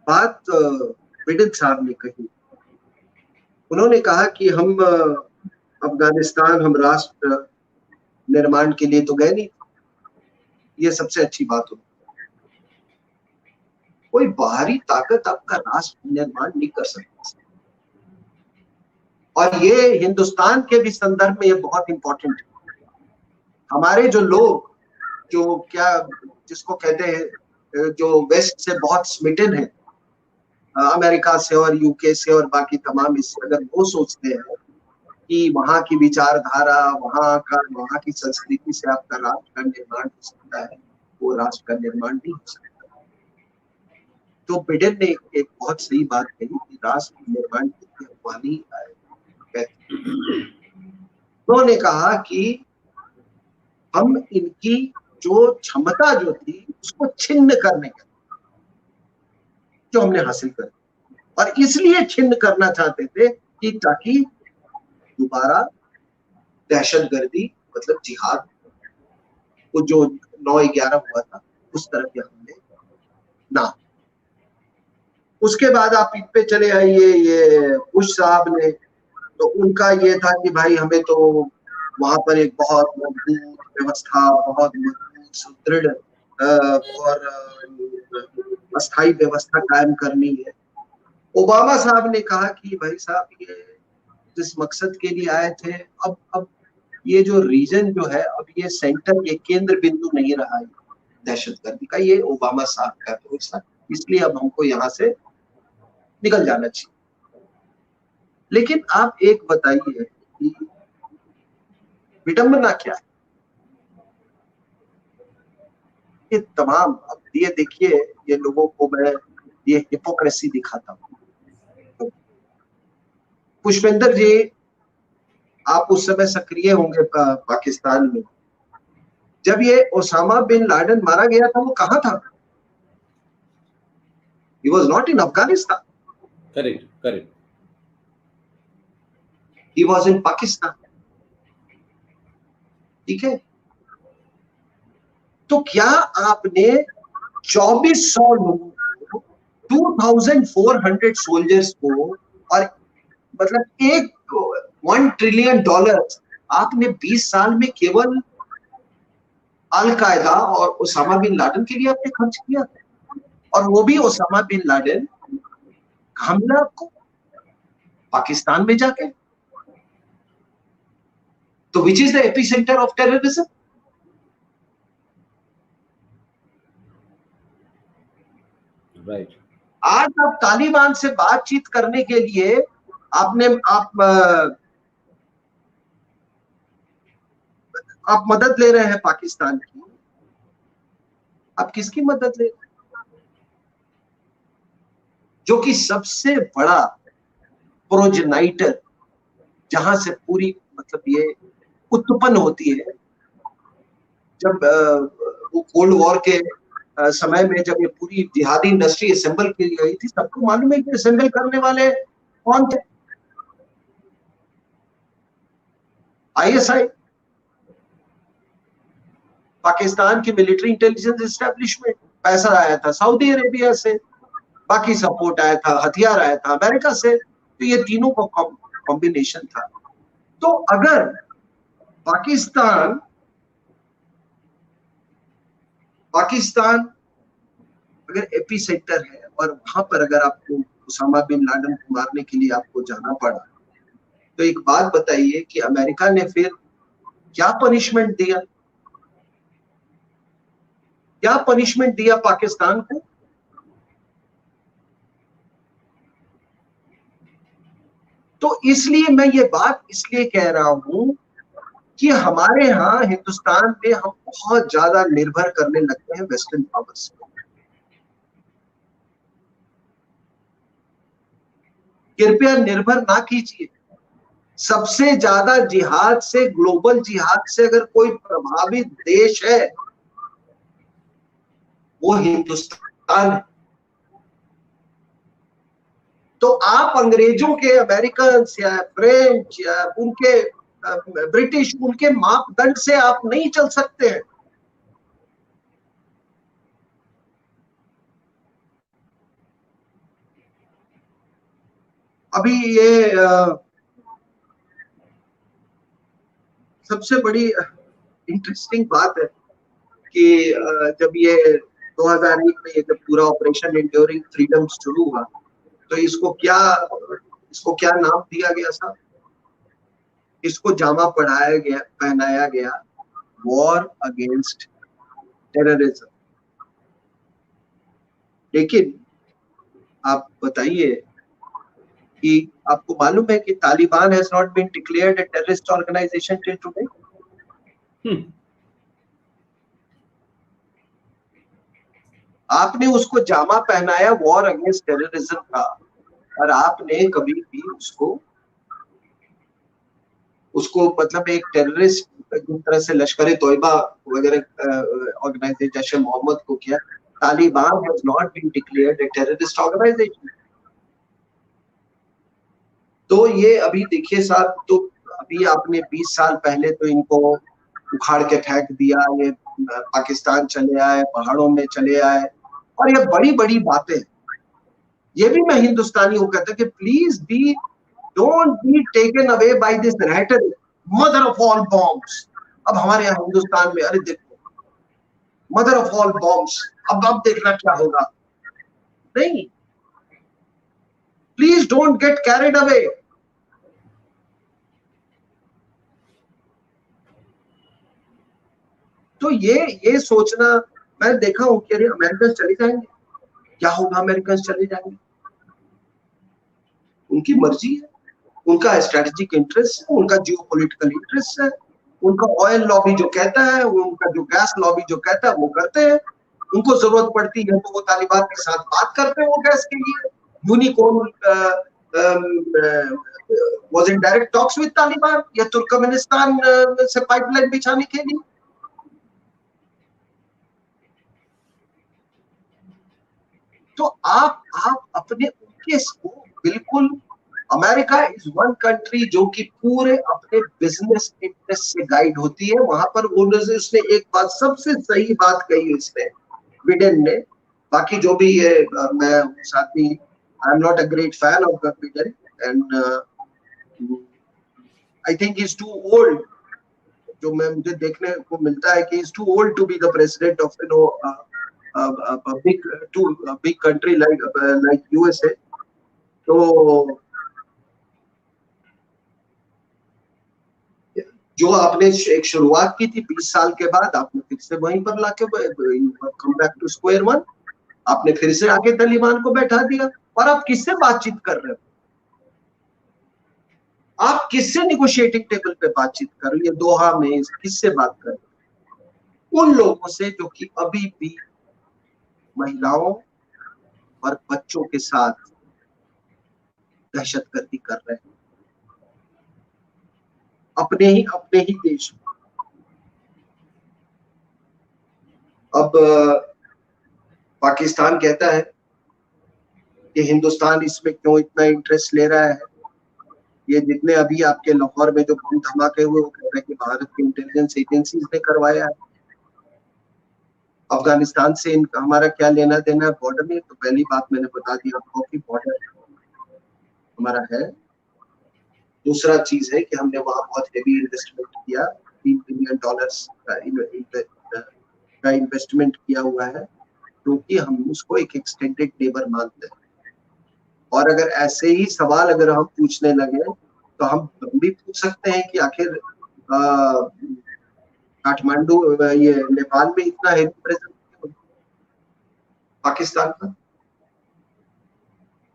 बात बिडेन साहब ने कही, उन्होंने कहा कि हम अफगानिस्तान हम राष्ट्र निर्माण के लिए तो गए नहीं। ये सबसे अच्छी बात होगी। कोई बाहरी ताकत आपका राष्ट्र निर्माण नहीं कर सकती, और ये हिंदुस्तान के भी संदर्भ में ये बहुत इंपॉर्टेंट है। हमारे जो लोग जो क्या जिसको कहते हैं जो वेस्ट से बहुत स्मिटन है, अमेरिका से और यूके से और बाकी तमाम इससे, अगर वो सोचते हैं कि वहां की विचारधारा वहां की संस्कृति से आपका राष्ट्र का निर्माण हो सकता है, वो राष्ट्र का निर्माण नहीं हो सकता। तो बिडेन ने एक बहुत सही बात कही कि राष्ट्र निर्माण की अफवानी उन्होंने कहा कि हम इनकी जो क्षमता जो थी उसको छिन्न करने का जो हमने हासिल कर, और इसलिए छिन्न करना चाहते थे कि ताकि दोबारा दहशतगर्दी मतलब जिहाद वो जो 9/11 हुआ था उस तरह के हमले ना। उसके बाद आप इन पे चले आइए, ये बुश साहब ने, तो उनका ये था कि भाई हमें तो वहां पर एक बहुत मजबूत व्यवस्था, बहुत मजबूत सुदृढ़ और अस्थायी व्यवस्था कायम करनी है। ओबामा साहब ने कहा कि भाई साहब ये जिस मकसद के लिए आए थे, अब ये जो रीजन जो है, अब ये सेंटर, ये केंद्र बिंदु नहीं रहा है दहशतगर्दी का, ये ओबामा साहब का दोस्त है, इसलिए अब हमको यहाँ से निकल जाना चाहिए। लेकिन आप एक बताइए कि विडंबना क्या है? ये तमाम, अब ये देखिए, ये लोगों को मैं ये हिपोक्रेसी दिखाता हूँ। पुष्पेंद्र जी, आप उस समय सक्रिय होंगे पाकिस्तान में, जब ये ओसामा बिन लादेन मारा गया था, वो कहाँ था? He was not in Afghanistan. Correct, correct. He was in Pakistan. ठीक है? तो क्या आपने 2400 लोगों को, 2400 सोल्जर्स को, और मतलब $1 ट्रिलियन आपने 20 साल में केवल अल-कायदा और ओसामा बिन लादेन के लिए आपने खर्च किया? और वो भी ओसामा बिन लादेन हमला को पाकिस्तान में जाके, तो which is the epicentre of terrorism? Right. आज आप तालिबान से बातचीत करने के लिए आप मदद ले रहे हैं पाकिस्तान की। आप किसकी मदद ले रहे हैं? जो कि सबसे बड़ा प्रोजेनाइटर, जहां से पूरी मतलब ये उत्पन्न होती है, जब वो कोल्ड वॉर के समय में जब ये पूरी जिहादी इंडस्ट्री असेंबल की गई थी, सबको मालूम है कि असेंबल करने वाले कौन थे? आईएसआई, पाकिस्तान की मिलिट्री इंटेलिजेंस एस्टेब्लिशमेंट। पैसा आया था सऊदी अरेबिया से, बाकी सपोर्ट आया था, हथियार आया था अमेरिका से, तो ये तीनों का कॉम्बिनेशन था। तो अगर पाकिस्तान अगर एपी सेंटर है और वहां पर अगर आपको ओसामा बिन लादेन को मारने के लिए आपको जाना पड़ा, तो एक बात बताइए कि अमेरिका ने फिर क्या पनिशमेंट दिया? क्या पनिशमेंट दिया पाकिस्तान को? तो इसलिए मैं ये बात इसलिए कह रहा हूं कि हमारे यहाँ हिंदुस्तान में हम बहुत ज्यादा निर्भर करने लगते हैं वेस्टर्न पावर्स पे। कृपया निर्भर ना कीजिए। सबसे ज्यादा जिहाद से, ग्लोबल जिहाद से अगर कोई प्रभावित देश है, वो हिंदुस्तान है। तो आप अंग्रेजों के, अमेरिकन या फ्रेंच या उनके ब्रिटिश, उनके मापदंड से आप नहीं चल सकते हैं। अभी ये सबसे बड़ी इंटरेस्टिंग बात है कि जब ये 2001 में ये जब पूरा ऑपरेशन एंड्योरिंग फ्रीडम शुरू हुआ, तो इसको क्या नाम दिया गया साहब? इसको जामा पहनाया गया वॉर अगेंस्ट टेररिज्म। लेकिन आप बताइए कि आपको मालूम है कि Taliban has not been declared a terrorist organisation till today. आपने उसको जामा पहनाया वॉर अगेंस्ट टेररिज्म का, और आपने कभी भी उसको मतलब एक टेररिस्ट जिस तरह से लश्कर तोयबा वगैरह ऑर्गेनाइजेशन, जैश मोहम्मद को किया, Taliban has not been declared a terrorist organisation. तो ये अभी देखिए साहब, तो अभी आपने 20 साल पहले तो इनको उखाड़ के फेंक दिया, ये पाकिस्तान चले आए, पहाड़ों में चले आए, और ये बड़ी बड़ी बातें। ये भी मैं हिंदुस्तानी हूँ कहता कि please be don't be taken away by this rhetoric, mother of all bombs. अब हमारे यहाँ हिंदुस्तान में, अरे देखो मदर ऑफ ऑल बॉम्ब्स, अब देखना क्या होगा। नहीं, don't get carried away. तो ये सोचना, मैं देखा हूं कि अरे अमेरिकन चले जाएंगे, क्या होगा अमेरिकन चले जाएंगे, उनकी मर्जी है, उनका स्ट्रेटेजिक इंटरेस्ट है, उनका जियोपॉलिटिकल इंटरेस्ट है, उनका ऑयल लॉबी जो कहता है, उनका जो गैस लॉबी जो कहता है वो करते हैं, उनको जरूरत पड़ती है तो वो तालिबान के साथ बात करते हैं वो गैस के लिए। Unicorn was in direct talks with Taliban या तुर्कमेनिस्तान से पाइपलाइन बिछाने के लिए। तो आप अपने केस को बिल्कुल, अमेरिका इज वन कंट्री जो कि पूरे अपने बिजनेस इंटरेस्ट से गाइड होती है। वहां पर उसने एक बात, सबसे सही बात कही इसने, बिडेन ने, बाकी जो भी है मैं उस आदमी, I am not a great fan of Biden and I think he is too old, जो मुझे देखने को मिलता है कि he is too old to be the president of a big country like USA। तो जो आपने एक शुरुआत की थी 20 साल के बाद, आपने फिर से वहीं पर लाके come back to square one, आपने फिर से आके तालिबान को बैठा दिया। और आप किससे बातचीत कर रहे हो? आप किससे निगोशिएटिंग टेबल पे बातचीत कर रहे हो? दोहा में किससे बात कर रहे हो? उन लोगों से जो कि अभी भी महिलाओं और बच्चों के साथ दहशतगर्दी कर रहे हैं अपने ही देश में। अब पाकिस्तान कहता है कि हिंदुस्तान इसमें क्यों इतना इंटरेस्ट ले रहा है। ये जितने अभी आपके लाहौर में जो बम धमाके हुए, वो कह रहे हैं कि भारत की इंटेलिजेंस एजेंसीज ने करवाया है। अफगानिस्तान से हमारा क्या लेना देना है बॉर्डर में? तो पहली बात मैंने बता दी आपको कि बॉर्डर हमारा है। दूसरा चीज है कि हमने वहां बहुत हेवी इन्वेस्टमेंट किया, $3 बिलियन का इन्वेस्टमेंट किया हुआ है, क्योंकि हम उसको एक एक्सटेंडेड नेबर मानते हैं। और अगर ऐसे ही सवाल अगर हम पूछने लगे तो हम भी पूछ सकते हैं कि आखिर काठमांडू, ये नेपाल में इतना हेवी प्रेजेंस पाकिस्तान का,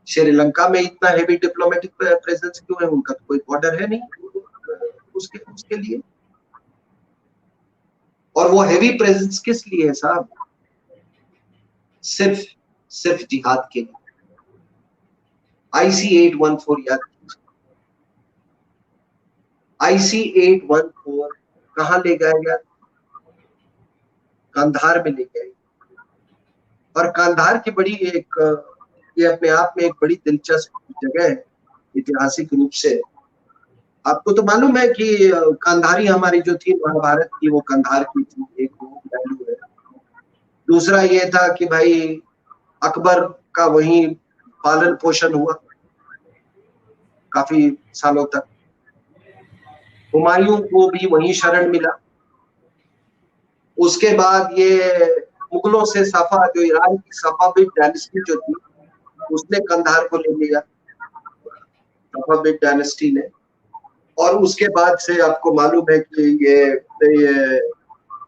श्रीलंका में इतना हेवी डिप्लोमेटिक प्रेजेंस क्यों है? उनका तो कोई बॉर्डर है नहीं उसके लिए। और वो हेवी प्रेजेंस किस लिए है साहब? सिर्फ जिहाद के लिए। IC-814 याद कीजिए, IC-814 कहाँ ले गया गया? कांधार में ले गए। और कांधार की बड़ी एक, ये अपने आप में एक बड़ी दिलचस्प जगह है ऐतिहासिक रूप से। आपको तो मालूम है कि कांधारी हमारी जो थी महाभारत की, वो कांधार की थी, एक वैल्यू है। दूसरा ये था कि भाई अकबर का वहीं पालन पोषण हुआ काफी सालों तक, हुमायूं को भी वहीं शरण मिला। उसके बाद ये मुगलों से सफा, जो ईरान की सफाविद डायनेस्टी जो थी, उसने कंधार को ले लिया, सफाविद डायनेस्टी ने। और उसके बाद से आपको मालूम है कि ये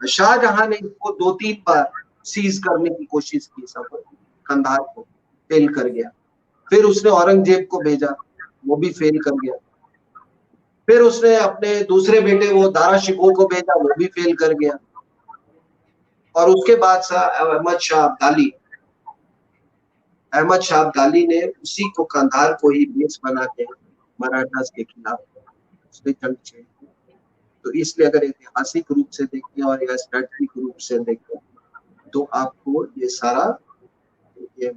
शाहजहां ने इसको 2-3 बार सीज करने की कोशिश की, सब कंधार को, फेल कर गया। फिर उसने औरंगजेब को भेजा, वो भी फेल कर गया। फिर उसने अपने दूसरे बेटे वो दारा शिकोह को भेजा, वो भी फेल कर गया। और उसके बाद अहमद शाह अब्दाली ने उसी को कंधार को ही बेस बना के मराठास के खिलाफ उसने जंग छेड़ी। तो इसलिए अगर ऐतिहासिक रूप से देखें और या स्ट्रेटेजिक रूप से देखें तो आपको ये सारा ये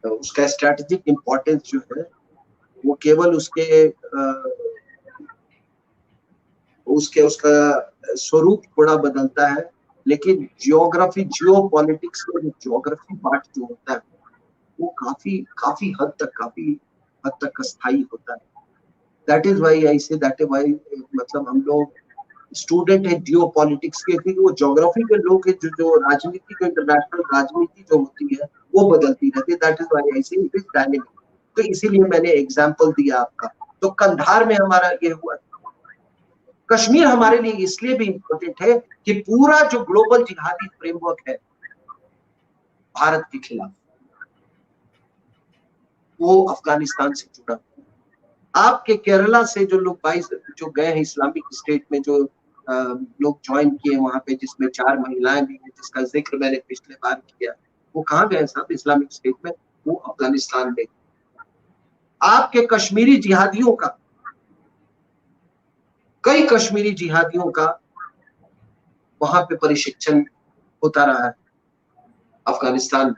उसका स्ट्रेटेजिक इम्पोर्टेंस जो है वो केवल उसका स्वरूप थोड़ा बदलता है, लेकिन जियोग्राफी, जियोपॉलिटिक्स का जो जियोग्राफी पार्ट जो होता है वो काफी हद तक स्थायी होता है। दैट इज व्हाई आई से, दैट इज व्हाई मतलब हम लोग स्टूडेंट है जियोपॉलिटिक्स के, क्योंकि वो ज्योग्राफी के लोग जो राजनीति, जो इंटरनेशनल राजनीति जो होती है वो बदलती रहती है। दैट इज व्हाई आई से इट इज डायनेमिक। तो इसीलिए मैंने एग्जाम्पल दिया आपका। तो कंधार में हमारा ये हुआ। कश्मीर हमारे लिए इसलिए भी इंपॉर्टेंट है कि पूरा जो ग्लोबल जिहादी फ्रेमवर्क है भारत के खिलाफ, वो अफगानिस्तान से जुड़ा। आपके केरला से जो लोग 22 जो गए हैं इस्लामिक स्टेट में, जो लोग ज्वाइन किए वहां पे, जिसमें 4 महिलाएं भी हैं, जिसका जिक्र मैंने पिछले बार किया, वो कहाँ गए साहब इस्लामिक स्टेट में? वो अफगानिस्तान में। आपके कश्मीरी जिहादियों का, कई कश्मीरी जिहादियों का वहां पे प्रशिक्षण होता रहा है अफगानिस्तान में।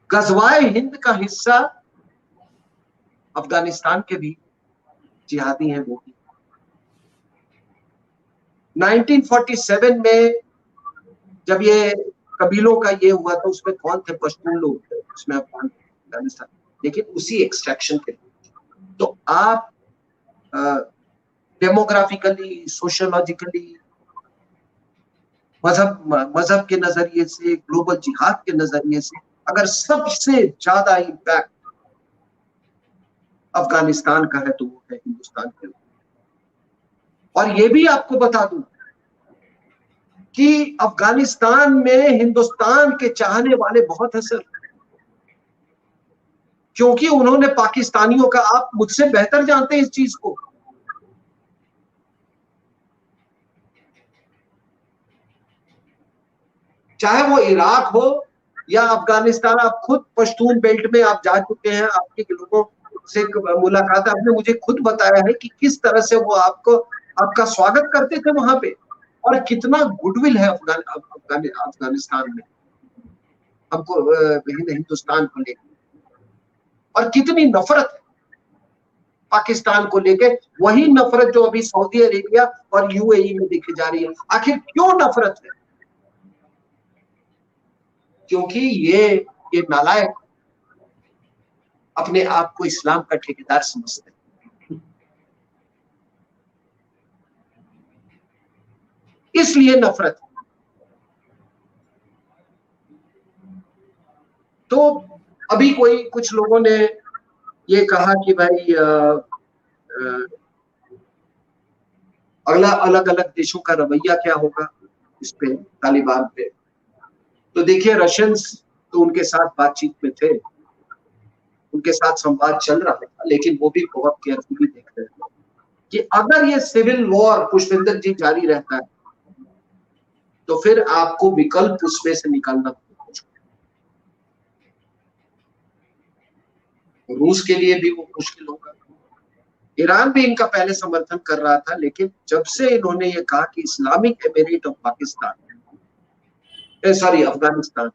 गजवाए हिंद का हिस्सा अफगानिस्तान के भी जिहादी हैं वो भी। 1947 में जब ये कबीलों का ये हुआ तो उसमें कौन थे? पश्तून लोग थे उसमें अफगानिस्तान, लेकिन उसी एक्सट्रैक्शन के लिए। तो आप डेमोग्राफिकली, सोशियोलॉजिकली, मजहब के नजरिए से, ग्लोबल जिहाद के नजरिए से, अगर सबसे ज्यादा इम्पैक्ट अफगानिस्तान का है तो वो है हिंदुस्तान के ऊपर। और ये भी आपको बता दूं कि अफगानिस्तान में हिंदुस्तान के चाहने वाले बहुत हैं सर, क्योंकि उन्होंने पाकिस्तानियों का, आप मुझसे बेहतर जानते हैं इस चीज को, चाहे वो इराक हो या अफगानिस्तान। आप खुद पश्तून बेल्ट में आप जा चुके हैं, आपके लोगों से मुलाकात, आपने मुझे खुद बताया है कि किस तरह से वो आपको, आपका स्वागत करते थे वहां पे, और कितना गुडविल है अफगानिस्तान में हमको, हिंदुस्तान को लेकर, और कितनी नफरत है पाकिस्तान को लेकर। वही नफरत जो अभी सऊदी अरेबिया और यूएई में देखी जा रही है। आखिर क्यों नफरत है? क्योंकि ये नालायक अपने आप को इस्लाम का ठेकेदार समझते हैं, इसलिए नफरत। तो अभी कुछ लोगों ने ये कहा कि भाई अगला अलग अलग देशों का रवैया क्या होगा इस पे, तालिबान पे। तो देखिए, रशियंस तो उनके साथ बातचीत में थे, उनके साथ संवाद चल रहा था, लेकिन वो भी बहुत केयरफुली देख रहे थे कि अगर ये सिविल वॉर पुष्पेंद्र जी जारी रहता है तो फिर आपको विकल्प उसमें से निकालना पड़ेगा। रूस के लिए भी वो मुश्किल होगा। ईरान भी इनका पहले समर्थन कर रहा था, लेकिन जब से इन्होंने ये कहा कि Islamic emirate of Pakistan, sorry Afghanistan,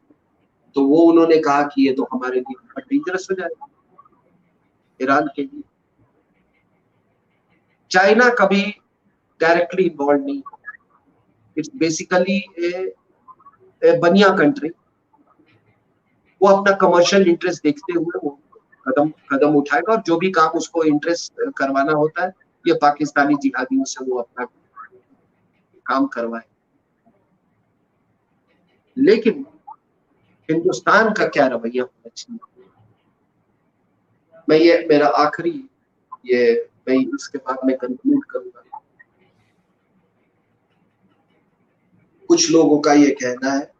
तो वो उन्होंने कहा कि ये तो हमारे लिए बहुत डेंजरस हो जाएगा, ईरान के लिए। चाइना कभी डायरेक्टली इन्वॉल्व नहीं, इट्स बेसिकली ए बनिया कंट्री। वो अपना कमर्शियल इंटरेस्ट देखते हुए वो कदम उठाएगा, और जो भी काम उसको इंटरेस्ट करवाना होता है, ये पाकिस्तानी जिहादियों से वो अपना काम करवाए। लेकिन हिंदुस्तान का क्या रवैया होना चाहिए? मैं ये मेरा आखिरी, ये मैं इसके बाद में कंक्लूड करूंगा। कुछ लोगों का ये कहना है,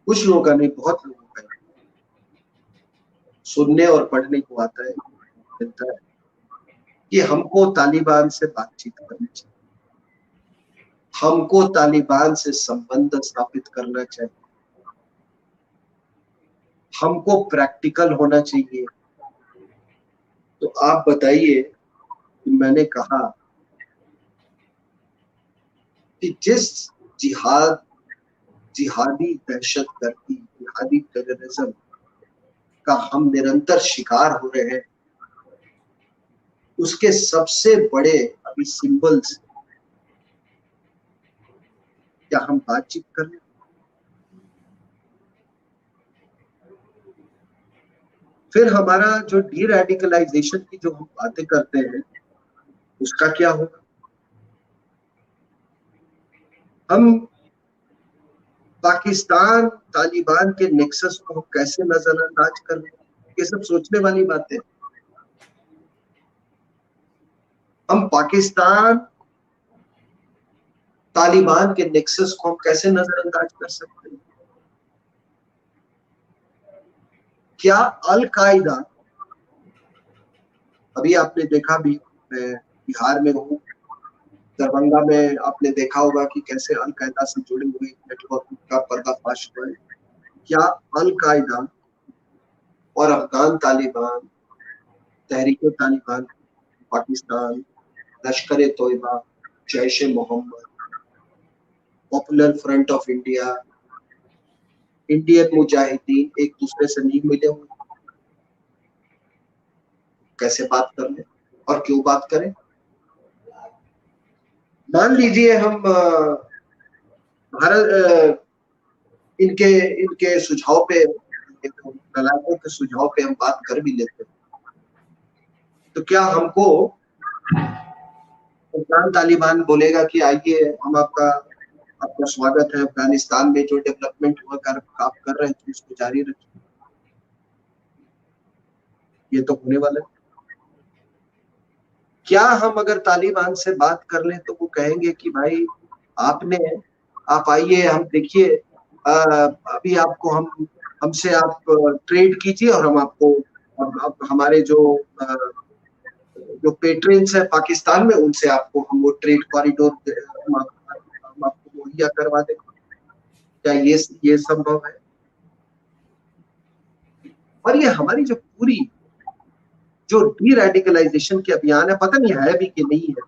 कुछ लोगों का नहीं, बहुत लोगों का सुनने और पढ़ने को आता है, मिलता है कि हमको तालिबान से बातचीत करनी चाहिए, हमको तालिबान से संबंध स्थापित करना चाहिए, हमको प्रैक्टिकल होना चाहिए। तो आप बताइए कि मैंने कहा कि जिस जिहादी दहशतगर्दी, जिहादी टेररिज्म का हम निरंतर शिकार हो रहे हैं, उसके सबसे बड़े अभी सिंबल्स, क्या हम बातचीत कर रहे हैं? फिर हमारा जो डी रेडिकलाइजेशन की जो हम बातें करते हैं, उसका क्या होगा? हम पाकिस्तान तालिबान के नेक्सस को कैसे नजरअंदाज कर रहे हैं, ये सब सोचने वाली बातें। हम पाकिस्तान तालिबान के नेक्सस को हम कैसे नजरअंदाज कर सकते हैं? क्या अल कायदा, अभी आपने देखा भी, मैं बिहार में हूँ, दरभंगा में आपने देखा होगा कि कैसे अल कायदा से जुड़े हुए नेटवर्क का पर्दाफाश हुआ है। क्या अल कायदा और अफगान तालिबान, तहरीक Taliban Pakistan, Lashkar e Taiba, Jaish e Mohammed, Popular Front of India, Indian Mujahideen एक दूसरे से नहीं मिले हुए? कैसे बात कर ले और क्यों बात करें? मान लीजिए हम भारत इनके इनके सुझाव पे, नालायकों के सुझाव पे हम बात कर भी लेते हैं, तो क्या हमको अफगान तालिबान बोलेगा कि आइए हम आपका स्वागत है, अफगानिस्तान में जो डेवलपमेंट हुआ आप कर रहे हैं तो उसको जारी रखिए? ये तो होने वाला है। क्या हम अगर तालिबान से बात कर लें तो वो कहेंगे कि भाई आप आइए, हम देखिए, अभी आपको हमसे आप ट्रेड कीजिए और हम आपको अब हमारे जो पेट्रेंस है पाकिस्तान में, उनसे आपको हम वो ट्रेड कॉरिडोर हम आपको मुहैया करवा दें। क्या ये संभव है? और ये हमारी जो पूरी जो डी रेडिकलाइजेशन के अभियान है, पता नहीं है भी कि नहीं है,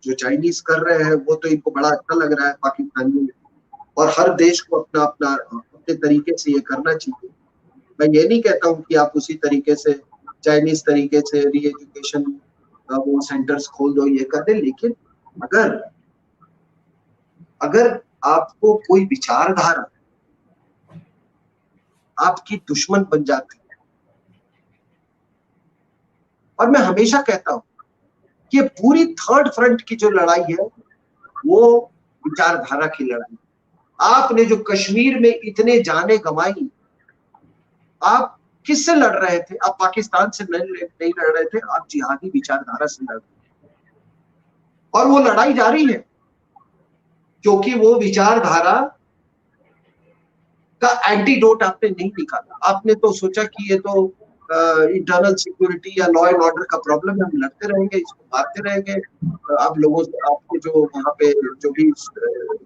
जो चाइनीज कर रहे हैं वो तो इनको बड़ा अच्छा लग रहा है पाकिस्तानियों, और हर देश को अपना अपना अपने तरीके से ये करना चाहिए। मैं ये नहीं कहता हूँ कि आप उसी तरीके से, चाइनीज तरीके से री एजुकेशन वो सेंटर्स खोल दो, ये कर दे, लेकिन अगर आपको कोई विचारधारा आपकी दुश्मन बन जाती है, और मैं हमेशा कहता हूं कि पूरी थर्ड फ्रंट की जो लड़ाई है वो विचारधारा की लड़ाई। आपने जो कश्मीर में इतने जाने गंवाई, आप किससे लड़ रहे थे? आप पाकिस्तान से नहीं लड़ रहे थे, आप जिहादी विचारधारा से लड़ रहे थे, और वो लड़ाई जारी है क्योंकि वो विचारधारा का एंटीडोट आपने नहीं निकाला। आपने तो सोचा कि ये तो इंटरनल सिक्योरिटी या लॉ एंड ऑर्डर का प्रॉब्लम है, हम लड़ते रहेंगे, इसको मारते रहेंगे। आप लोगों से, आपको जो वहां पे जो भी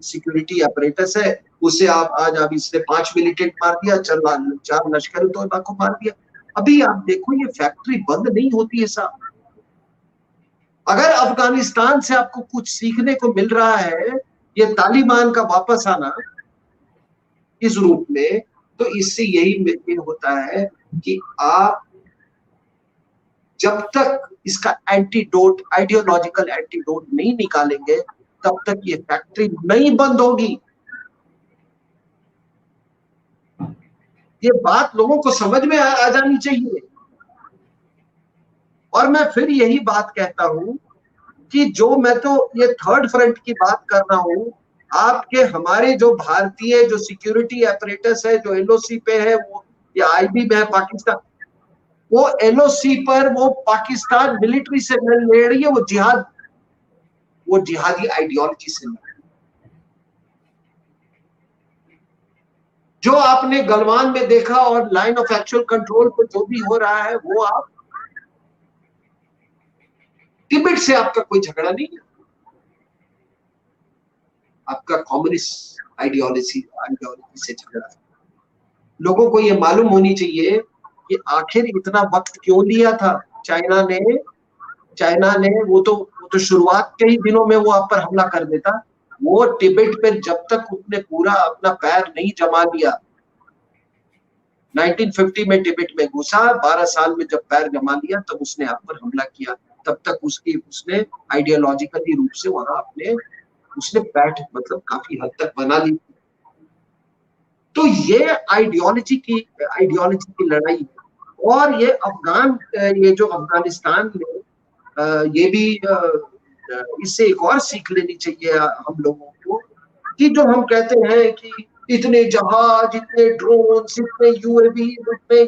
सिक्योरिटी अपरेटस है उससे आप इससे 5 मिलिटेंट मार दिया, 4 लश्कर तोयबा को मार दिया। अभी आप देखो ये फैक्ट्री बंद नहीं होती है साहब। अगर अफगानिस्तान से आपको कुछ सीखने को मिल रहा है, ये तालिबान का वापस आना इस रूप में, तो इससे यही होता है कि आप जब तक इसका एंटीडोट, आइडियोलॉजिकल एंटीडोट नहीं निकालेंगे, तब तक ये फैक्ट्री नहीं बंद होगी। ये बात लोगों को समझ में आ जानी चाहिए। और मैं फिर यही बात कहता हूं कि जो मैं तो ये थर्ड फ्रंट की बात कर रहा हूं, आपके हमारे जो भारतीय जो सिक्योरिटी अपरेटस है, जो एलओसी पे है, वो या आईबी में है पाकिस्तान, वो एलओसी पर वो पाकिस्तान मिलिट्री से लड़ रही है, वो जिहादी आइडियोलॉजी से लड़ रही है। जो आपने गलवान में देखा और लाइन ऑफ एक्चुअल कंट्रोल पर जो भी हो रहा है, वो आप तिब्बत से आपका कोई झगड़ा नहीं है, आपका कम्युनिस्ट आइडियोलॉजी से झगड़ा है। लोगों को ये मालूम होनी चाहिए कि आखिर इतना वक्त क्यों लिया था चाइना ने। वो तो शुरुआत के ही दिनों में वो आप पर हमला कर देता। वो तिब्बत पे जब तक उसने पूरा अपना पैर नहीं जमा लिया, 1950 में तिब्बत में घुसा, 12 साल में जब पैर जमा लिया तब उसने आप पर हमला किया। तब तक उसने आइडियोलॉजिकली रूप से वहां उसने बैठ मतलब काफी हद तक बना ली। तो ये आइडियोलॉजी की लड़ाई है। और ये जो अफगानिस्तान में ये भी इससे एक और सीख लेनी चाहिए हम लोगों को कि जो हम कहते हैं कि इतने जहाज, इतने ड्रोन, इतने यूएवी, इतने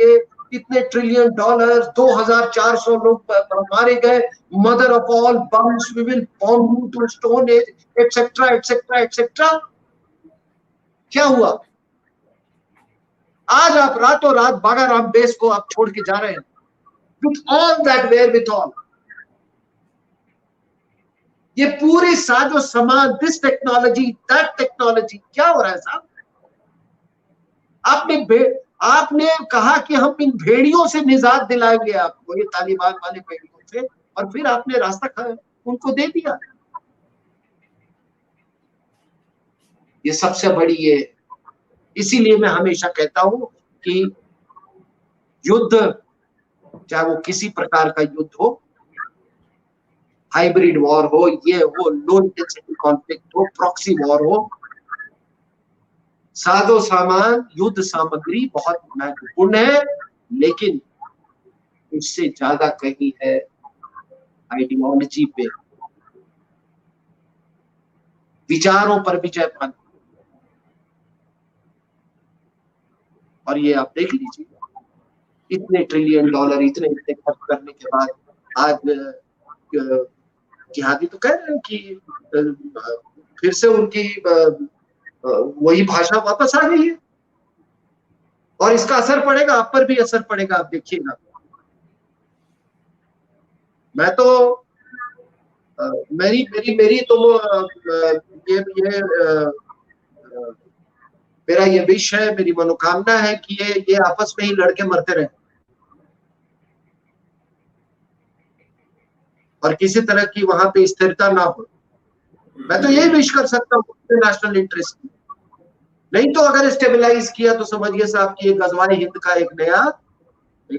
ये इतने ट्रिलियन डॉलर, 2400 लोग मारे गए, mother of all bombs, we will bomb you to stone age, etcetera etcetera etcetera. क्या हुआ? आज आप रातों रात बागाराम बेस को आप छोड़ के जा रहे हैं, with all that wherewithal. ये पूरी साजो सामान, दिस टेक्नोलॉजी, दैट टेक्नोलॉजी, क्या हो रहा है साहब? आपने कहा कि हम इन भेड़ियों से निजात दिलाएंगे आपको, ये तालिबान वाले भेड़ियों से, और फिर आपने रास्ता उनको दे दिया। ये सबसे बड़ी ये, इसीलिए मैं हमेशा कहता हूं कि युद्ध, चाहे वो किसी प्रकार का युद्ध हो, हाइब्रिड वॉर हो, ये हो, लो इंटेंसिटी कॉन्फ्लिक्ट हो, प्रॉक्सी वॉर हो, साजो सामान, युद्ध सामग्री बहुत महत्वपूर्ण है, लेकिन उससे ज्यादा कहीं है आइडियोलॉजी पे, विचारों पर विजय पाना। और ये आप देख लीजिए, इतने ट्रिलियन डॉलर, इतने खर्च करने के बाद आज जिहादी तो कह रहे हैं कि फिर से उनकी वही भाषा वापस आ गई है, और इसका असर पड़ेगा, आप पर भी असर पड़ेगा, आप देखिएगा। मैं तो मेरी मेरी मेरी तो ये मेरा ये विश है, मेरी मनोकामना है कि ये आपस में ही लड़के मरते रहे, और किसी तरह की वहां पे स्थिरता ना हो। मैं तो यही विश कर सकता हूँ नेशनल इंटरेस्ट की। नहीं तो अगर स्टेबलाइज किया तो समझिए साहब कि गजवाए हिंद का एक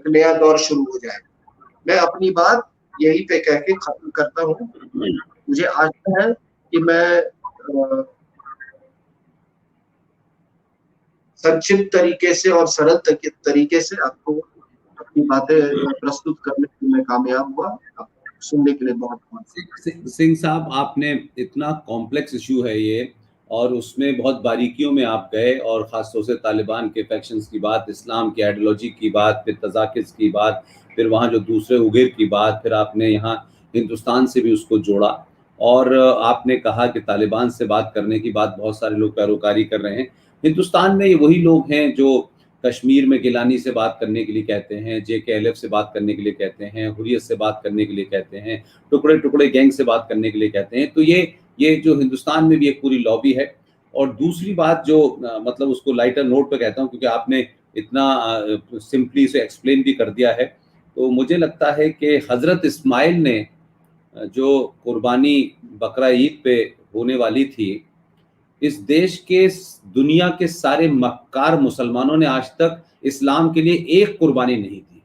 नया दौर शुरू हो जाएगा। मैं अपनी बात यही पे कह के खत्म करता हूँ। मुझे आशा है कि मैं संक्षिप्त तरीके से और सरल तरीके से आपको अपनी बातें प्रस्तुत करने में मैं कामयाब हुआ। सुनने के लिए बहुत बहुत सिंह साहब, आपने इतना कॉम्प्लेक्स इशू है ये, और उसमें बहुत बारीकियों में आप गए, और ख़ासतौर से तालिबान के फैक्शंस की बात, इस्लाम की आइडियोलॉजी की बात, फिर तजाकिस की बात, फिर वहाँ जो दूसरे उगेर की बात, फिर आपने यहाँ हिंदुस्तान से भी उसको जोड़ा, और आपने कहा कि तालिबान से बात करने की बात बहुत सारे लोग पैरोकारी कर रहे हैं। हिंदुस्तान में ये वही लोग हैं जो कश्मीर में गिलानी से बात करने के लिए कहते हैं, JKLF से बात करने के लिए कहते हैं, हुर्रियत से बात करने के लिए कहते हैं, टुकड़े टुकड़े गैंग से बात करने के लिए कहते हैं। तो ये जो हिंदुस्तान में भी एक पूरी लॉबी है। और दूसरी बात जो मतलब उसको लाइटर नोट पे कहता हूँ, क्योंकि आपने इतना सिंपली से एक्सप्लेन भी कर दिया है, तो मुझे लगता है कि हज़रत इस्माइल ने जो कुर्बानी बकरा ईद पे होने वाली थी, इस देश के, दुनिया के सारे मक्कार मुसलमानों ने आज तक इस्लाम के लिए एक कुर्बानी नहीं दी।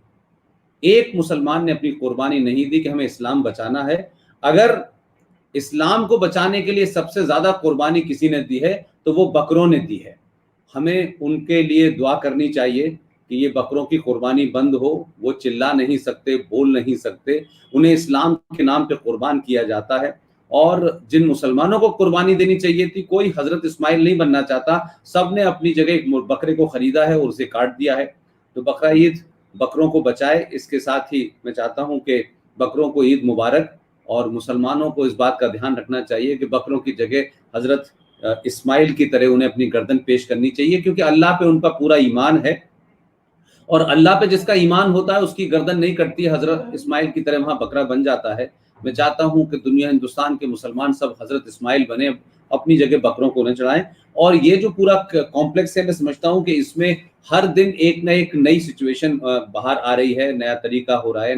एक मुसलमान ने अपनी कुर्बानी नहीं दी कि हमें इस्लाम बचाना है। अगर इस्लाम को बचाने के लिए सबसे ज्यादा कुर्बानी किसी ने दी है तो वो बकरों ने दी है। हमें उनके लिए दुआ करनी चाहिए कि ये बकरों की कुर्बानी बंद हो। वो चिल्ला नहीं सकते, बोल नहीं सकते, उन्हें इस्लाम के नाम पे कुर्बान किया जाता है। और जिन मुसलमानों को कुर्बानी देनी चाहिए थी, कोई हजरत इस्माइल नहीं बनना चाहता, सब ने अपनी जगह एक बकरे को खरीदा है और उसे काट दिया है। तो बकरा ईद बकरों को बचाए। इसके साथ ही मैं चाहता हूं कि बकरों को ईद मुबारक, और मुसलमानों को इस बात का ध्यान रखना चाहिए कि बकरों की जगह हजरत इस्माइल की तरह उन्हें अपनी गर्दन पेश करनी चाहिए, क्योंकि अल्लाह पे उनका पूरा ईमान है, और अल्लाह पे जिसका ईमान होता है उसकी गर्दन नहीं कटती, हजरत इस्माइल की तरह वहां बकरा बन जाता है। मैं चाहता हूं कि दुनिया, हिंदुस्तान के मुसलमान सब हजरत इस्माइल बने, अपनी जगह बकरों को न चढ़ाएं। और ये जो पूरा कॉम्प्लेक्स है, मैं समझता हूं कि इसमें हर दिन एक न एक नई सिचुएशन बाहर आ रही है, नया तरीका हो रहा है,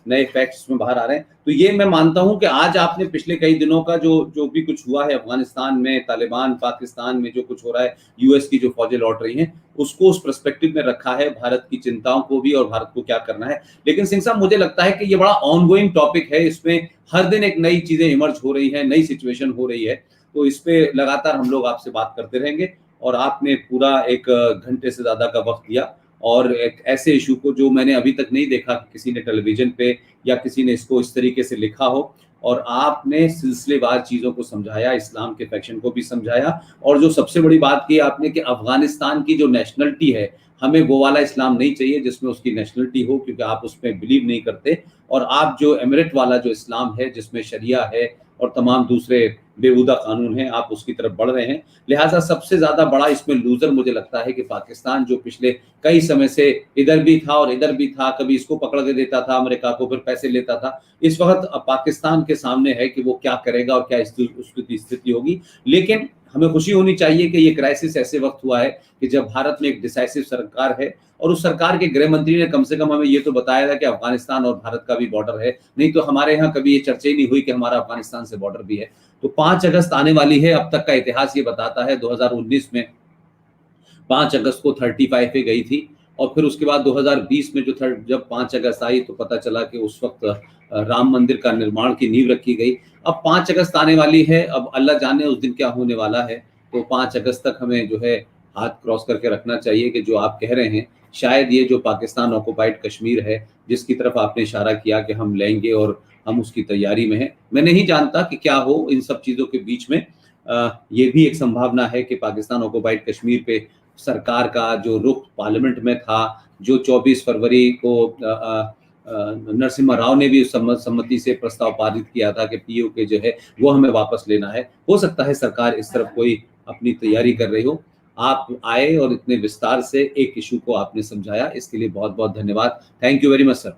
नए फैक्ट्स में बाहर आ रहे हैं। तो ये मैं मानता हूं कि आज आपने पिछले कई दिनों का जो भी कुछ हुआ है अफगानिस्तान में, तालिबान, पाकिस्तान में जो कुछ हो रहा है, यूएस की जो फौजें लौट रही हैं, उसको उस पर्सपेक्टिव में रखा है, भारत की चिंताओं को भी और भारत को क्या करना है। लेकिन सिंह साहब, मुझे लगता है कि ये बड़ा ऑनगोइंग टॉपिक है, इसमें हर दिन एक नई चीजें इमर्ज हो रही है, नई सिचुएशन हो रही है। तो इस पे लगातार हम लोग आपसे बात करते रहेंगे। और आपने पूरा 1 घंटे से ज्यादा का वक्त दिया, और एक ऐसे इशू को जो मैंने अभी तक नहीं देखा कि किसी ने टेलीविजन पे या किसी ने इसको इस तरीके से लिखा हो, और आपने सिलसिलेवार चीज़ों को समझाया, इस्लाम के फैक्शन को भी समझाया, और जो सबसे बड़ी बात की आपने कि अफगानिस्तान की जो नेशनलिटी है, हमें वो वाला इस्लाम नहीं चाहिए जिसमें उसकी नेशनलिटी हो, क्योंकि आप उसमें बिलीव नहीं करते, और आप जो एमिरेट वाला जो इस्लाम है जिसमें शरिया है और तमाम दूसरे बेहुदा कानून हैं, आप उसकी तरफ बढ़ रहे हैं। लिहाजा सबसे ज़्यादा बड़ा इसमें लूज़र मुझे लगता है कि पाकिस्तान, जो पिछले कई समय से इधर भी था और इधर भी था, कभी इसको पकड़ के देता था अमेरिका को, फिर पैसे लेता था, इस वक्त पाकिस्तान के सामने है कि वो क्या करेगा और क्या उसकी स्थिति होगी। लेकिन हमें खुशी होनी चाहिए कि ये क्राइसिस ऐसे वक्त हुआ है कि जब भारत में एक डिसाइसिव सरकार है, और उस सरकार के गृह मंत्री ने कम से कम हमें ये तो बताया था कि अफगानिस्तान और भारत का भी बॉर्डर है, नहीं तो हमारे यहाँ कभी ये चर्चा ही नहीं हुई कि हमारा अफगानिस्तान से बॉर्डर भी है। तो 5 अगस्त आने वाली है, अब तक का इतिहास ये बताता है 2019 में 5 अगस्त को 35 पे गई थी, और फिर उसके बाद 2020 में जब 5 अगस्त आई तो पता चला कि उस वक्त राम मंदिर का निर्माण की नींव रखी गई। अब 5 अगस्त आने वाली है, अब अल्लाह जाने उस दिन क्या होने वाला है। तो 5 अगस्त तक हमें जो है हाथ क्रॉस करके रखना चाहिए कि जो आप कह रहे हैं, शायद ये जो पाकिस्तान ऑक्युपाइड कश्मीर है, जिसकी तरफ आपने इशारा किया कि हम लेंगे और हम उसकी तैयारी में हैं, मैं नहीं जानता कि क्या हो इन सब चीज़ों के बीच में। ये भी एक संभावना है कि पाकिस्तान ऑक्युपाइड कश्मीर पे सरकार का जो रुख पार्लियामेंट में था, जो 24 फरवरी को नरसिम्हा राव ने भी सम्मति से प्रस्ताव पारित किया था कि पीओके जो है वो हमें वापस लेना है, हो सकता है सरकार इस तरफ कोई अपनी तैयारी कर रही हो। आप आए और इतने विस्तार से एक इशू को आपने समझाया, इसके लिए बहुत बहुत धन्यवाद। Thank you very much sir.